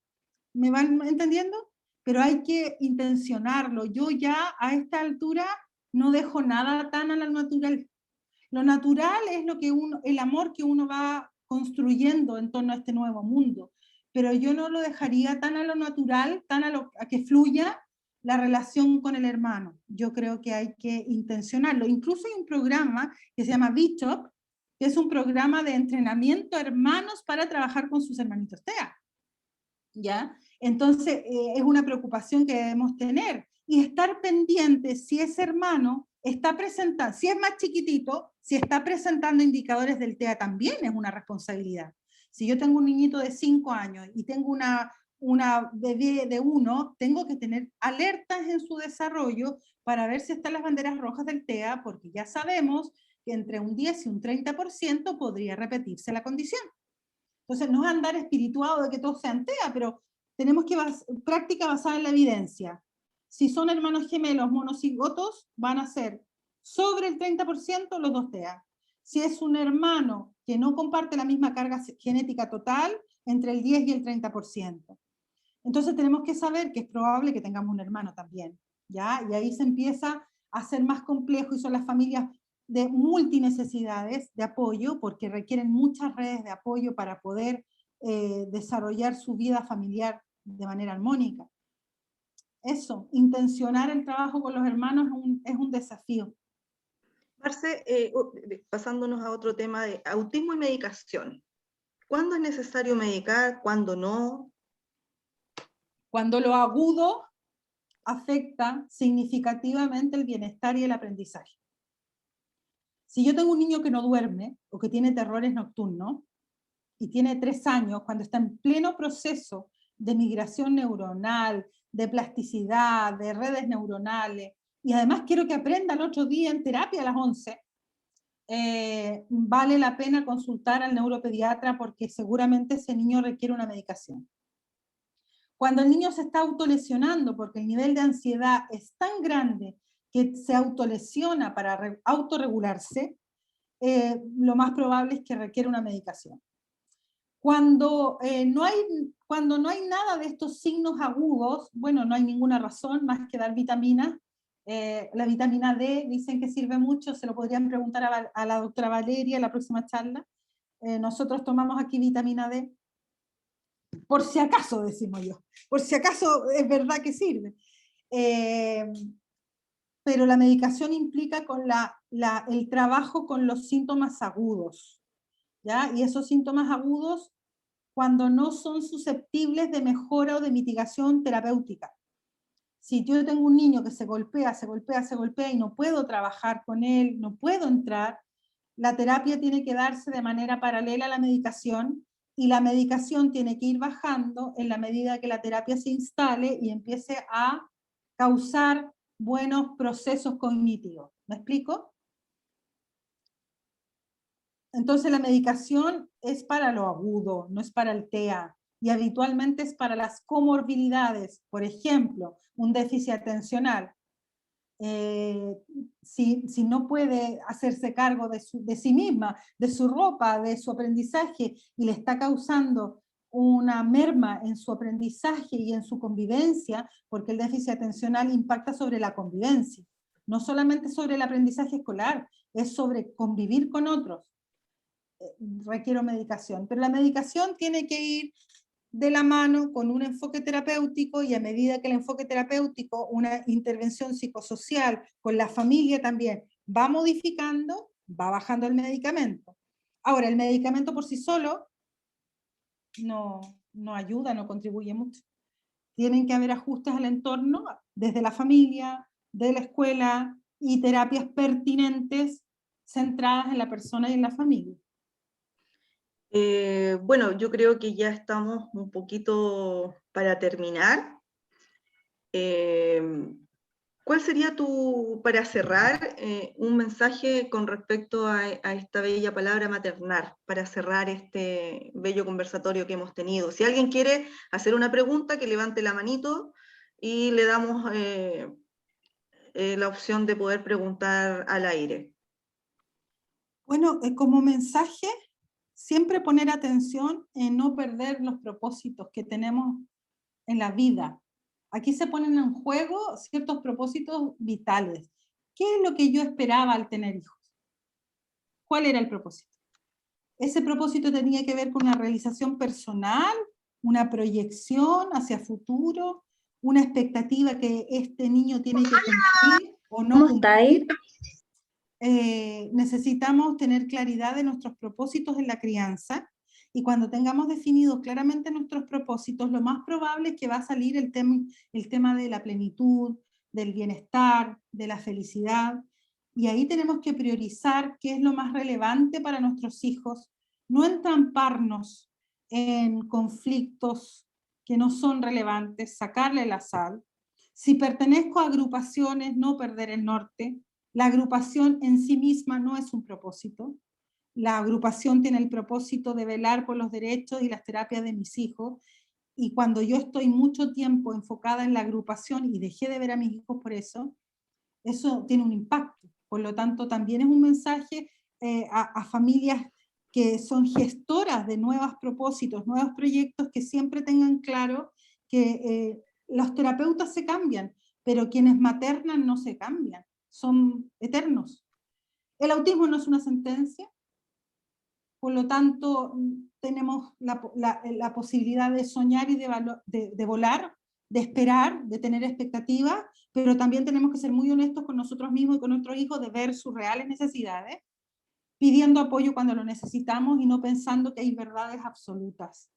¿Me van entendiendo? Pero hay que intencionarlo. Yo ya a esta altura no dejo nada tan a lo natural. Lo natural es lo que el amor que uno va construyendo en torno a este nuevo mundo. Pero yo no lo dejaría tan a lo natural, tan a que fluya la relación con el hermano. Yo creo que hay que intencionarlo. Incluso hay un programa que se llama BITOP, que es un programa de entrenamiento a hermanos para trabajar con sus hermanitos TEA. ¿Ya? Entonces, es una preocupación que debemos tener y estar pendientes si ese hermano está presentando, si es más chiquitito, si está presentando indicadores del TEA también es una responsabilidad. Si yo tengo un niñito de 5 años y tengo una bebé de 1, tengo que tener alertas en su desarrollo para ver si están las banderas rojas del TEA, porque ya sabemos que entre un 10 y un 30% podría repetirse la condición. Entonces, no es andar espirituado de que todos sean TEA, pero tenemos que práctica basada en la evidencia. Si son hermanos gemelos monocigotos, van a ser sobre el 30% los 2 TEA. Si es un hermano que no comparte la misma carga genética total, entre el 10 y el 30%. Entonces tenemos que saber que es probable que tengamos un hermano también, ¿ya? Y ahí se empieza a ser más complejo y son las familias de multinecesidades de apoyo, porque requieren muchas redes de apoyo para poder desarrollar su vida familiar de manera armónica. Eso, intencionar el trabajo con los hermanos es un desafío. Marce, pasándonos a otro tema de autismo y medicación. ¿Cuándo es necesario medicar? ¿Cuándo no? Cuando lo agudo afecta significativamente el bienestar y el aprendizaje. Si yo tengo un niño que no duerme o que tiene terrores nocturnos y tiene 3 años, cuando está en pleno proceso de migración neuronal, de plasticidad, de redes neuronales, y además quiero que aprenda el otro día en terapia a las 11, vale la pena consultar al neuropediatra porque seguramente ese niño requiere una medicación. Cuando el niño se está autolesionando porque el nivel de ansiedad es tan grande que se autolesiona para autorregularse, lo más probable es que requiera una medicación. Cuando no hay nada de estos signos agudos, bueno, no hay ninguna razón más que dar vitaminas. La vitamina D dicen que sirve mucho, se lo podrían preguntar a la doctora Valeria en la próxima charla. Nosotros tomamos aquí vitamina D, por si acaso, decimos yo, por si acaso es verdad que sirve. Pero la medicación implica con el trabajo con los síntomas agudos, ¿ya? Y esos síntomas agudos cuando no son susceptibles de mejora o de mitigación terapéutica. Si yo tengo un niño que se golpea y no puedo trabajar con él, no puedo entrar, la terapia tiene que darse de manera paralela a la medicación y la medicación tiene que ir bajando en la medida que la terapia se instale y empiece a causar buenos procesos cognitivos. ¿Me explico? Entonces la medicación es para lo agudo, no es para el TEA, y habitualmente es para las comorbilidades, por ejemplo, un déficit atencional. Si no puede hacerse cargo de sí misma, de su ropa, de su aprendizaje, y le está causando una merma en su aprendizaje y en su convivencia, porque el déficit atencional impacta sobre la convivencia, no solamente sobre el aprendizaje escolar, es sobre convivir con otros. Requiero medicación, pero la medicación tiene que ir de la mano con un enfoque terapéutico y a medida que el enfoque terapéutico, una intervención psicosocial con la familia también va modificando, va bajando el medicamento. Ahora, el medicamento por sí solo no ayuda, no contribuye mucho. Tienen que haber ajustes al entorno desde la familia, de la escuela y terapias pertinentes centradas en la persona y en la familia. Bueno, yo creo que ya estamos un poquito para terminar. ¿Cuál sería para cerrar, un mensaje con respecto a esta bella palabra maternar, para cerrar este bello conversatorio que hemos tenido? Si alguien quiere hacer una pregunta, que levante la manito y le damos la opción de poder preguntar al aire. Bueno, como mensaje, siempre poner atención en no perder los propósitos que tenemos en la vida. Aquí se ponen en juego ciertos propósitos vitales. ¿Qué es lo que yo esperaba al tener hijos? ¿Cuál era el propósito? Ese propósito tenía que ver con una realización personal, una proyección hacia futuro, una expectativa que este niño tiene que cumplir o no ¿Cómo estáis? cumplir. Necesitamos tener claridad de nuestros propósitos en la crianza, y cuando tengamos definidos claramente nuestros propósitos, lo más probable es que va a salir el tema de la plenitud, del bienestar, de la felicidad, y ahí tenemos que priorizar qué es lo más relevante para nuestros hijos, no entramparnos en conflictos que no son relevantes, sacarle la sal. Si pertenezco a agrupaciones, no perder el norte. La agrupación en sí misma no es un propósito. La agrupación tiene el propósito de velar por los derechos y las terapias de mis hijos, y cuando yo estoy mucho tiempo enfocada en la agrupación y dejé de ver a mis hijos por eso, eso tiene un impacto. Por lo tanto, también es un mensaje a familias que son gestoras de nuevos propósitos, nuevos proyectos, que siempre tengan claro que los terapeutas se cambian, pero quienes maternan no se cambian, son eternos. El autismo no es una sentencia, por lo tanto tenemos la posibilidad de soñar y de volar, de esperar, de tener expectativas, pero también tenemos que ser muy honestos con nosotros mismos y con nuestros hijos, de ver sus reales necesidades, pidiendo apoyo cuando lo necesitamos y no pensando que hay verdades absolutas.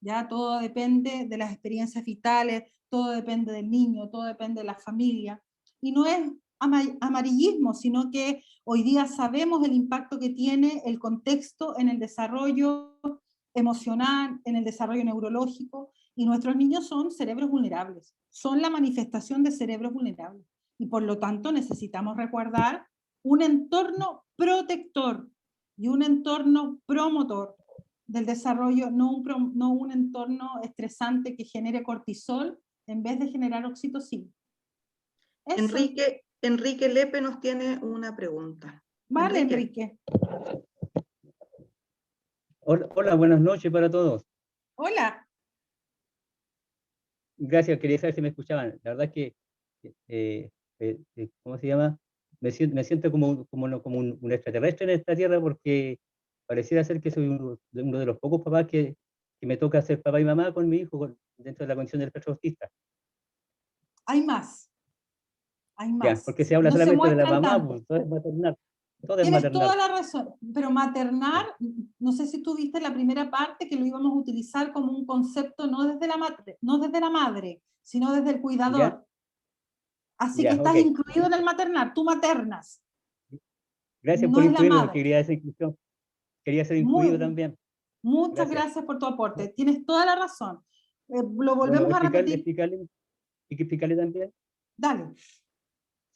Ya todo depende de las experiencias vitales, todo depende del niño, todo depende de la familia. Y no es amarillismo, sino que hoy día sabemos el impacto que tiene el contexto en el desarrollo emocional, en el desarrollo neurológico, y nuestros niños son cerebros vulnerables, son la manifestación de cerebros vulnerables. Y por lo tanto necesitamos resguardar un entorno protector y un entorno promotor del desarrollo, no un entorno estresante que genere cortisol en vez de generar oxitocina. Eso. Enrique Lepe nos tiene una pregunta. Vale, Enrique. Hola, buenas noches para todos. Hola. Gracias, quería saber si me escuchaban. La verdad es que, ¿cómo se llama? Me siento como un extraterrestre en esta tierra, porque pareciera ser que soy uno de los pocos papás que me toca ser papá y mamá con mi hijo dentro de la condición del espectro autista. Hay más. Hay Ya, más. porque se habla No se solamente de la muestran mamá, tanto. pues, todo es maternal. Todo es Tienes maternal. toda la razón, pero maternar, no sé si tú viste la primera parte, que lo íbamos a utilizar como un concepto no desde la madre, sino desde el cuidador. Ya, Así que ya, estás ok. incluido en el maternar, tú maternas, Gracias no por es la incluirme, porque madre. quería esa inclusión. Quería ser incluido Muy, también. muchas Gracias. gracias por tu aporte, tienes toda la razón. Lo Bueno, volvemos a repetir. explicarle también. Dale.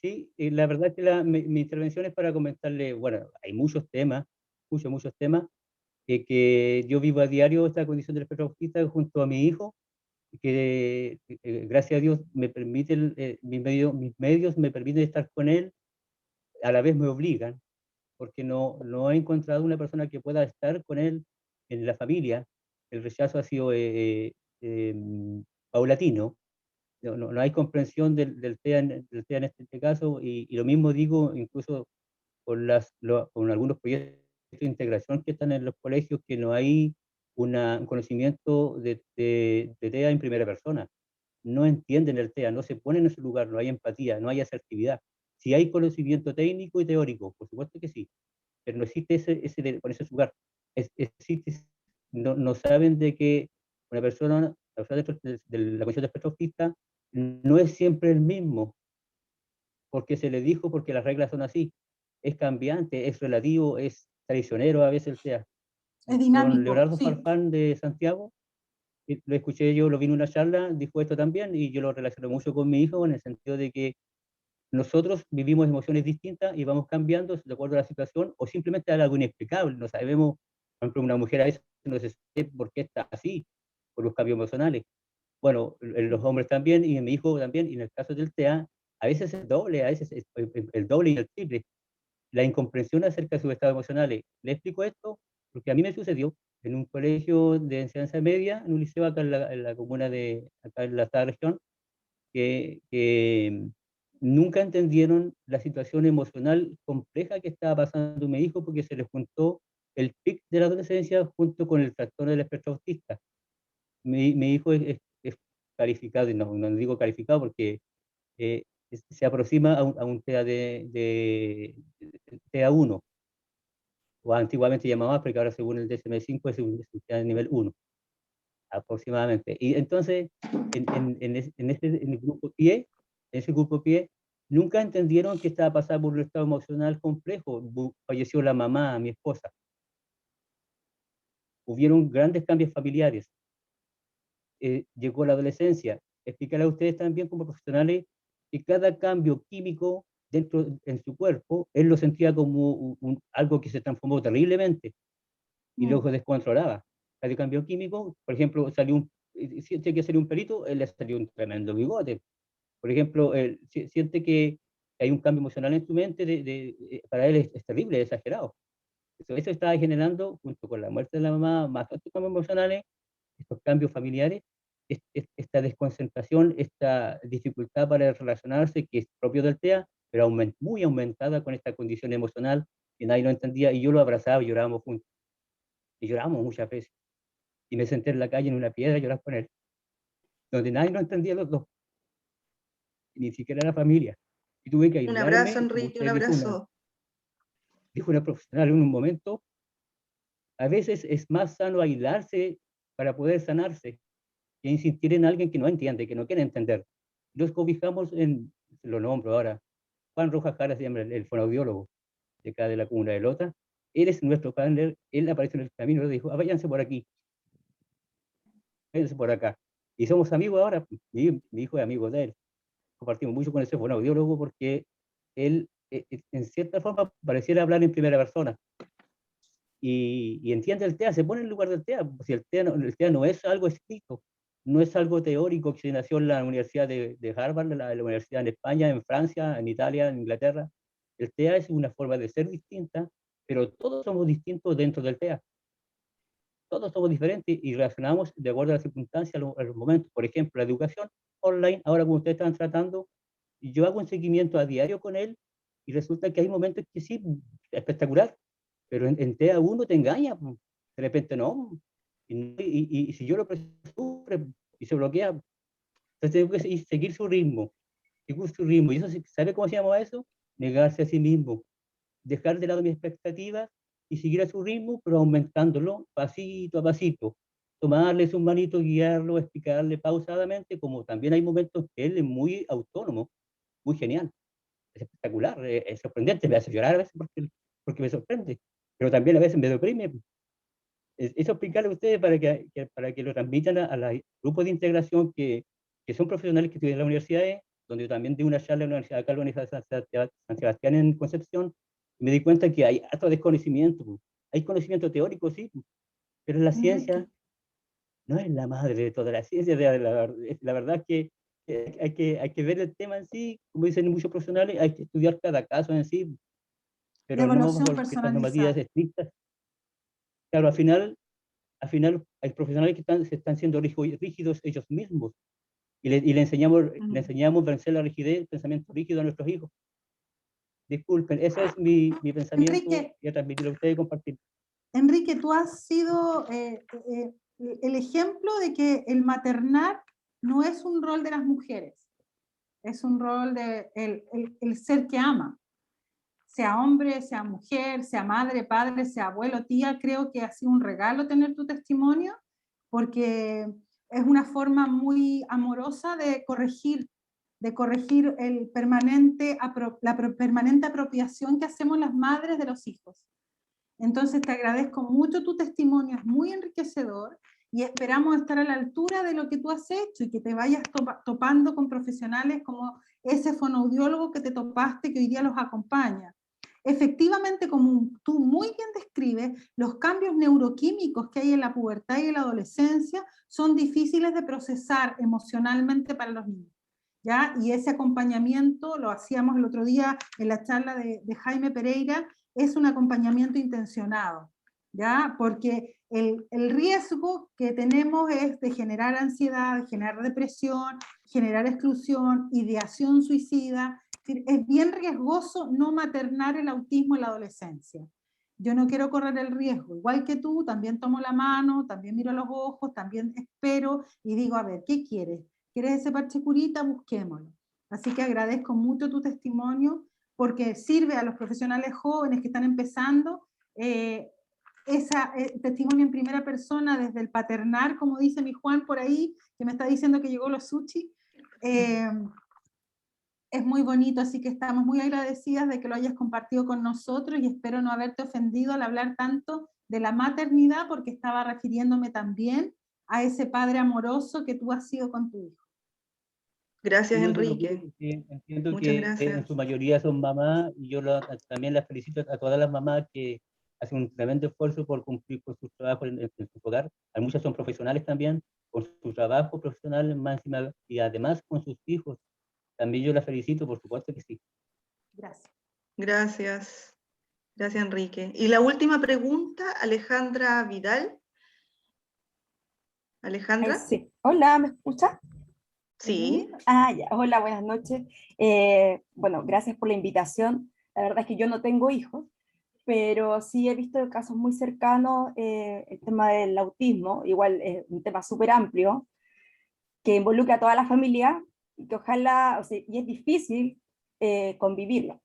Sí, la verdad es que mi intervención es para comentarle, bueno, hay muchos temas, muchos temas, que yo vivo a diario esta condición del espectro autista junto a mi hijo, que gracias a Dios me permiten, mis medios me permiten estar con él, a la vez me obligan, porque no he encontrado una persona que pueda estar con él en la familia. El rechazo ha sido paulatino. No hay comprensión del TEA en este caso, y lo mismo digo incluso con algunos proyectos de integración que están en los colegios, que no hay un conocimiento de TEA en primera persona. No entienden el TEA, no se ponen en su lugar, no hay empatía, no hay asertividad. Si hay conocimiento técnico y teórico, por supuesto que sí, pero no existe ese de ponerse en su lugar. No saben de que una persona, la persona de la condición de espectro autista, no es siempre el mismo, porque se le dijo, porque las reglas son así. Es cambiante, es relativo, es traicionero a veces el TEA. Es Don dinámico, Leonardo sí. Farfán de Santiago, lo escuché yo, lo vi en una charla, dijo esto también, y yo lo relaciono mucho con mi hijo, en el sentido de que nosotros vivimos emociones distintas y vamos cambiando de acuerdo a la situación, o simplemente algo inexplicable. No sabemos, por ejemplo, una mujer a veces no se sabe por qué está así, por los cambios emocionales. Bueno, los hombres también, y en mi hijo también, y en el caso del TEA, a veces es doble, a veces es el doble y el triple. la incomprensión acerca de sus estados emocionales. Le explico esto porque a mí me sucedió en un colegio de enseñanza media, en un liceo acá en la comuna de, acá en la región, que nunca entendieron la situación emocional compleja que estaba pasando mi hijo, porque se les juntó el pic de la adolescencia junto con el trastorno del espectro autista. Mi hijo es calificado, y no digo calificado porque se aproxima a un TEA de TEA1, o antiguamente llamado África, ahora según el DSM-5 es un TEA de nivel 1, aproximadamente. Y entonces, en el grupo PIE, ese grupo PIE, nunca entendieron que estaba pasando por un estado emocional complejo. Falleció la mamá, mi esposa. Hubieron grandes cambios familiares. Llegó la adolescencia. Explicar a ustedes también como profesionales que cada cambio químico dentro en su cuerpo, él lo sentía como algo que se transformó terriblemente y luego descontrolaba. Cada cambio químico, por ejemplo, siente que salió un pelito, él le salió un tremendo bigote. Por ejemplo, él siente que hay un cambio emocional en su mente, para él es terrible, es exagerado. Eso estaba generando, junto con la muerte de la mamá, más otros cambios emocionales, estos cambios familiares, esta desconcentración, esta dificultad para relacionarse, que es propio del TEA, pero muy aumentada con esta condición emocional, que nadie lo entendía, y yo lo abrazaba y llorábamos juntos. Y lloramos muchas veces. Y me senté en la calle en una piedra a llorar con él, donde nadie lo entendía los dos, ni siquiera la familia. Y tuve que Un abrazo, aislarme, como Enrique, un usted abrazo. dijo una profesional en un momento, a veces es más sano aislarse para poder sanarse que insistir en alguien que no entiende, que no quiere entender. Nos cobijamos lo nombro ahora, Juan Rojas Jara se llama el fonoaudiólogo de acá de la comuna de Lota. Él es nuestro partner, él apareció en el camino y dijo, váyanse por aquí, váyanse por acá. Y somos amigos ahora, mi hijo es amigo de él. Compartimos mucho con ese fonoaudiólogo porque él, en cierta forma, pareciera hablar en primera persona. Y entiende el TEA, se pone en el lugar del TEA, si el TEA no es algo escrito, no es algo teórico que se nació en la Universidad de Harvard, la universidad en España, en Francia, en Italia, en Inglaterra. El TEA es una forma de ser distinta, pero todos somos distintos dentro del TEA. Todos somos diferentes y reaccionamos de acuerdo a las circunstancias, a los momentos. Por ejemplo, la educación online, ahora como ustedes están tratando, yo hago un seguimiento a diario con él y resulta que hay momentos que sí, espectacular, pero en TEA1 te engaña, de repente no, y si yo lo sufre y se bloquea, entonces tengo que seguir su ritmo, y eso, ¿sabe cómo se llama eso? Negarse a sí mismo, dejar de lado mis expectativas y seguir a su ritmo, pero aumentándolo pasito a pasito, tomarle su manito, guiarlo, explicarle pausadamente, como también hay momentos que él es muy autónomo, muy genial, es espectacular, es sorprendente, me hace llorar a veces porque me sorprende, pero también a veces me deprime. Eso explicarle a ustedes para que lo transmitan a los grupos de integración que son profesionales que estudian en las universidades, donde yo también di una charla en la universidad, acá en la Universidad de San Sebastián en Concepción, y me di cuenta que hay harto desconocimiento. Hay conocimiento teórico, sí, pero la ciencia no es la madre de toda la ciencia. La verdad es que hay que ver el tema en sí, como dicen muchos profesionales, hay que estudiar cada caso en sí, De pero no evaluación por estas normativas personalizada. estrictas. Claro, al final hay profesionales que se están siendo rígidos ellos mismos y le enseñamos a vencer la rigidez, el pensamiento rígido a nuestros hijos. Disculpen, ese es mi pensamiento Enrique, y a transmitirlo a ustedes y compartir. Enrique, tú has sido el ejemplo de que el maternar no es un rol de las mujeres, es un rol de el ser que ama. Sea hombre, sea mujer, sea madre, padre, sea abuelo, tía, creo que ha sido un regalo tener tu testimonio, porque es una forma muy amorosa de corregir la permanente apropiación que hacemos las madres de los hijos. Entonces te agradezco mucho tu testimonio, es muy enriquecedor y esperamos estar a la altura de lo que tú has hecho y que te vayas topando con profesionales como ese fonoaudiólogo que te topaste que hoy día los acompaña. Efectivamente, como tú muy bien describes, los cambios neuroquímicos que hay en la pubertad y en la adolescencia son difíciles de procesar emocionalmente para los niños. ¿ya? Y ese acompañamiento lo hacíamos el otro día en la charla de Jaime Pereira, es un acompañamiento intencionado, ¿ya? Porque el riesgo que tenemos es de generar ansiedad, de generar depresión, generar exclusión, ideación suicida. Es bien riesgoso no maternar el autismo en la adolescencia. Yo no quiero correr el riesgo, igual que tú, también tomo la mano, también miro los ojos, también espero y digo, a ver, ¿qué quieres? ¿Quieres ese parche curita? Busquémoslo. Así que agradezco mucho tu testimonio porque sirve a los profesionales jóvenes que están empezando ese testimonio en primera persona desde el paternar, como dice mi Juan por ahí, que me está diciendo que llegó los sushi. Es muy bonito, así que estamos muy agradecidas de que lo hayas compartido con nosotros y espero no haberte ofendido al hablar tanto de la maternidad, porque estaba refiriéndome también a ese padre amoroso que tú has sido con tu hijo. Gracias, Sí, no te Enrique. preocupes, sí, entiendo Muchas que gracias. en su mayoría son mamás y yo también las felicito a todas las mamás que hacen un tremendo esfuerzo por cumplir con sus trabajos en su hogar. Hay muchas son profesionales también, con su trabajo profesional más encima, y además con sus hijos. También yo las felicito, por supuesto que sí. Gracias. Gracias. Gracias, Enrique. Y la última pregunta, Alejandra Vidal. Alejandra. Sí. Hola, ¿me escucha? Sí. Ah, ya. Hola, buenas noches. Bueno, gracias por la invitación. La verdad es que yo no tengo hijos, pero sí he visto casos muy cercanos, el tema del autismo, igual es un tema súper amplio, que involucra a toda la familia y que ojalá, o sea, y es difícil convivirlo.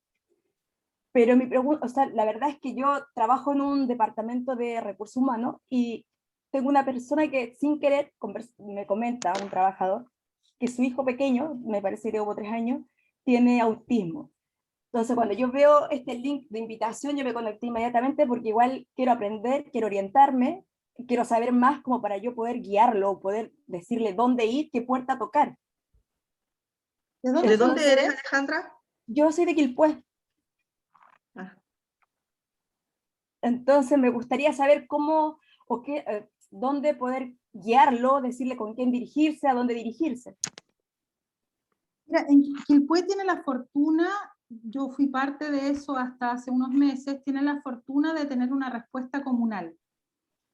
Pero mi pregunta, o sea, la verdad es que yo trabajo en un departamento de recursos humanos y tengo una persona que sin querer me comenta, un trabajador, que su hijo pequeño, me parece que tiene como 3 años, tiene autismo. Entonces, cuando yo veo este link de invitación, yo me conecté inmediatamente porque igual quiero aprender, quiero orientarme, quiero saber más como para yo poder guiarlo, poder decirle dónde ir, qué puerta tocar. ¿De dónde eres, Alejandra? Yo soy de Quilpué. Ah. Entonces, me gustaría saber cómo o qué, dónde poder guiarlo, decirle con quién dirigirse, a dónde dirigirse. Mira, en Quilpué tiene la fortuna, yo fui parte de eso hasta hace unos meses, tiene la fortuna de tener una respuesta comunal.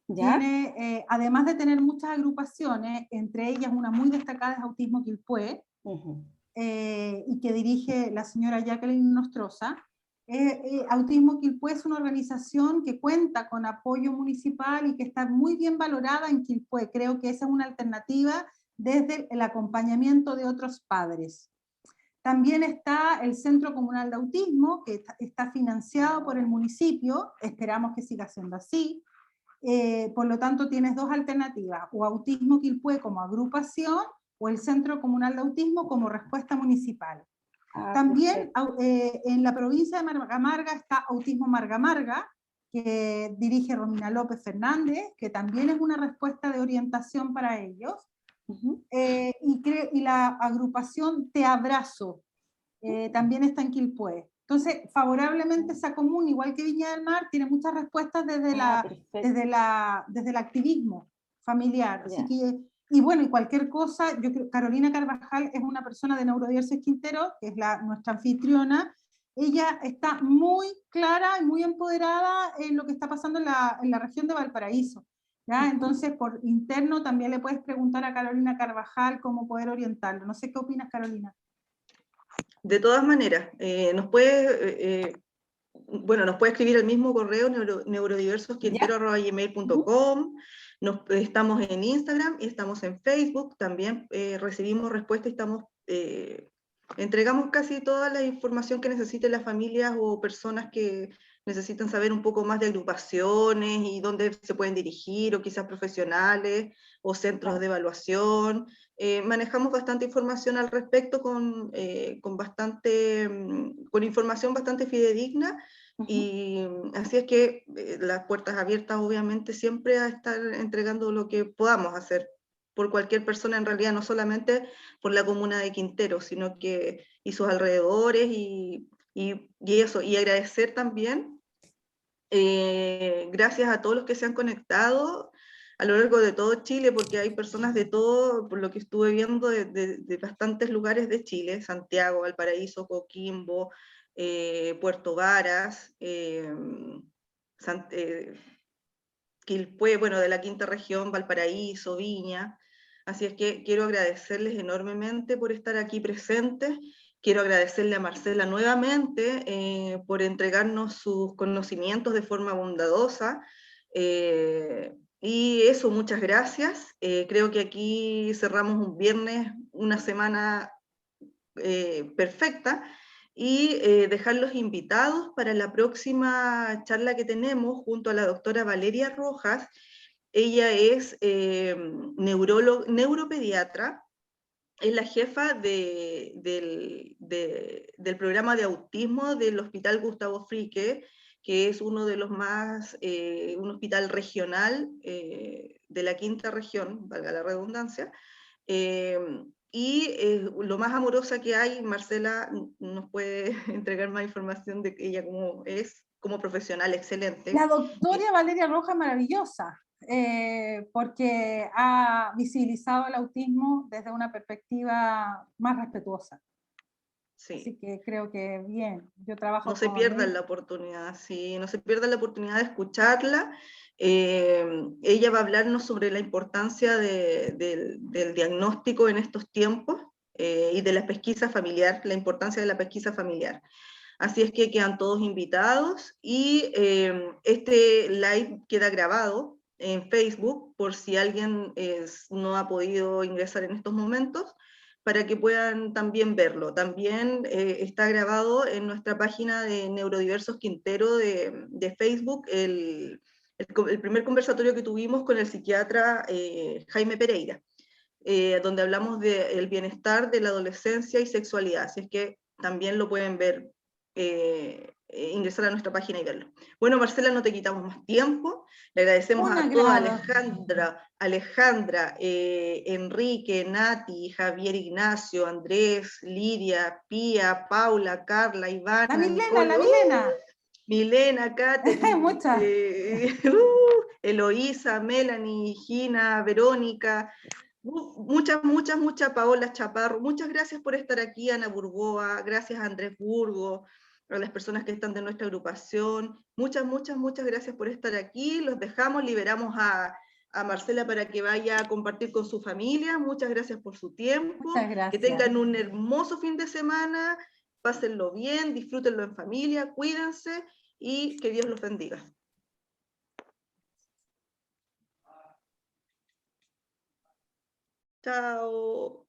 ¿Ya? Tiene, además de tener muchas agrupaciones, entre ellas una muy destacada es Autismo Quilpué, y que dirige la señora Jacqueline Nostroza. Autismo Quilpué es una organización que cuenta con apoyo municipal y que está muy bien valorada en Quilpué. Creo que esa es una alternativa desde el acompañamiento de otros padres. También está el Centro Comunal de Autismo, que está financiado por el municipio, esperamos que siga siendo así. Por lo tanto, tienes dos alternativas, o Autismo Quilpué como agrupación, o el Centro Comunal de Autismo como respuesta municipal. También en la provincia de Marga Marga está Autismo Marga Marga, que dirige Romina López Fernández, que también es una respuesta de orientación para ellos. Y la agrupación Te Abrazo también está en Quilpué. Entonces, favorablemente esa común, igual que Viña del Mar, tiene muchas respuestas desde el activismo familiar. Así que, y bueno, y cualquier cosa, yo creo, Carolina Carvajal es una persona de Neurodiversidad Quintero, que es nuestra anfitriona. Ella está muy clara y muy empoderada en lo que está pasando en la región de Valparaíso. ¿Ya? Entonces, por interno también le puedes preguntar a Carolina Carvajal cómo poder orientarlo. No sé qué opinas, Carolina. De todas maneras, nos puede escribir al mismo correo neurodiversosquintero@gmail.com. Estamos en Instagram y estamos en Facebook. También recibimos respuestas y entregamos casi toda la información que necesiten las familias o personas que necesitan saber un poco más de agrupaciones y dónde se pueden dirigir, o quizás profesionales o centros de evaluación. Manejamos bastante información al respecto con información bastante fidedigna, y así es que las puertas abiertas obviamente siempre a estar entregando lo que podamos hacer por cualquier persona, en realidad, no solamente por la comuna de Quintero, sino que y sus alrededores, y eso, y agradecer también, gracias a todos los que se han conectado, a lo largo de todo Chile, porque hay personas de todo, por lo que estuve viendo, de bastantes lugares de Chile, Santiago, Valparaíso, Coquimbo, Puerto Varas, Quilpué, bueno, de la quinta región, Valparaíso, Viña. Así es que quiero agradecerles enormemente por estar aquí presentes. Quiero agradecerle a Marcela nuevamente por entregarnos sus conocimientos de forma bondadosa. Y eso, muchas gracias. Creo que aquí cerramos un viernes, una semana perfecta, y dejarlos invitados para la próxima charla que tenemos junto a la doctora Valeria Rojas. Ella es neuropediatra, es la jefa del programa de autismo del Hospital Gustavo Fricke, que es uno de los más, un hospital regional de la quinta región, valga la redundancia. Lo más amorosa que hay, Marcela nos puede entregar más información de ella como es, como profesional excelente. La doctora Valeria Rojas, maravillosa, porque ha visibilizado el autismo desde una perspectiva más respetuosa. Sí. Así que creo que bien, yo trabajo no se con pierdan él. la oportunidad, sí, no se pierdan la oportunidad de escucharla. Ella va a hablarnos sobre la importancia del diagnóstico en estos tiempos y de la pesquisa familiar, la importancia de la pesquisa familiar. Así es que quedan todos invitados y este live queda grabado en Facebook por si alguien no ha podido ingresar en estos momentos, para que puedan también verlo. También está grabado en nuestra página de Neurodiversos Quintero de Facebook, el primer conversatorio que tuvimos con el psiquiatra Jaime Pereira, donde hablamos del bienestar de la adolescencia y sexualidad. Así es que también lo pueden ver, ingresar a nuestra página y verlo. Bueno, Marcela, no te quitamos más tiempo. Le agradecemos a toda Alejandra, Enrique, Nati, Javier, Ignacio, Andrés, Lidia, Pía, Paula, Carla, Ivana, La Milena, Nicole, la Milena. Milena, Katherine, Muchas. Eloísa, Melanie, Gina, Verónica, muchas, Paola Chaparro. Muchas gracias por estar aquí, Ana Burgoa, gracias a Andrés Burgo, a las personas que están de nuestra agrupación. Muchas gracias por estar aquí. Los dejamos, liberamos a Marcela para que vaya a compartir con su familia. Muchas gracias por su tiempo. Muchas gracias. Que tengan un hermoso fin de semana, pásenlo bien, disfrútenlo en familia, cuídense y que Dios los bendiga. Chao.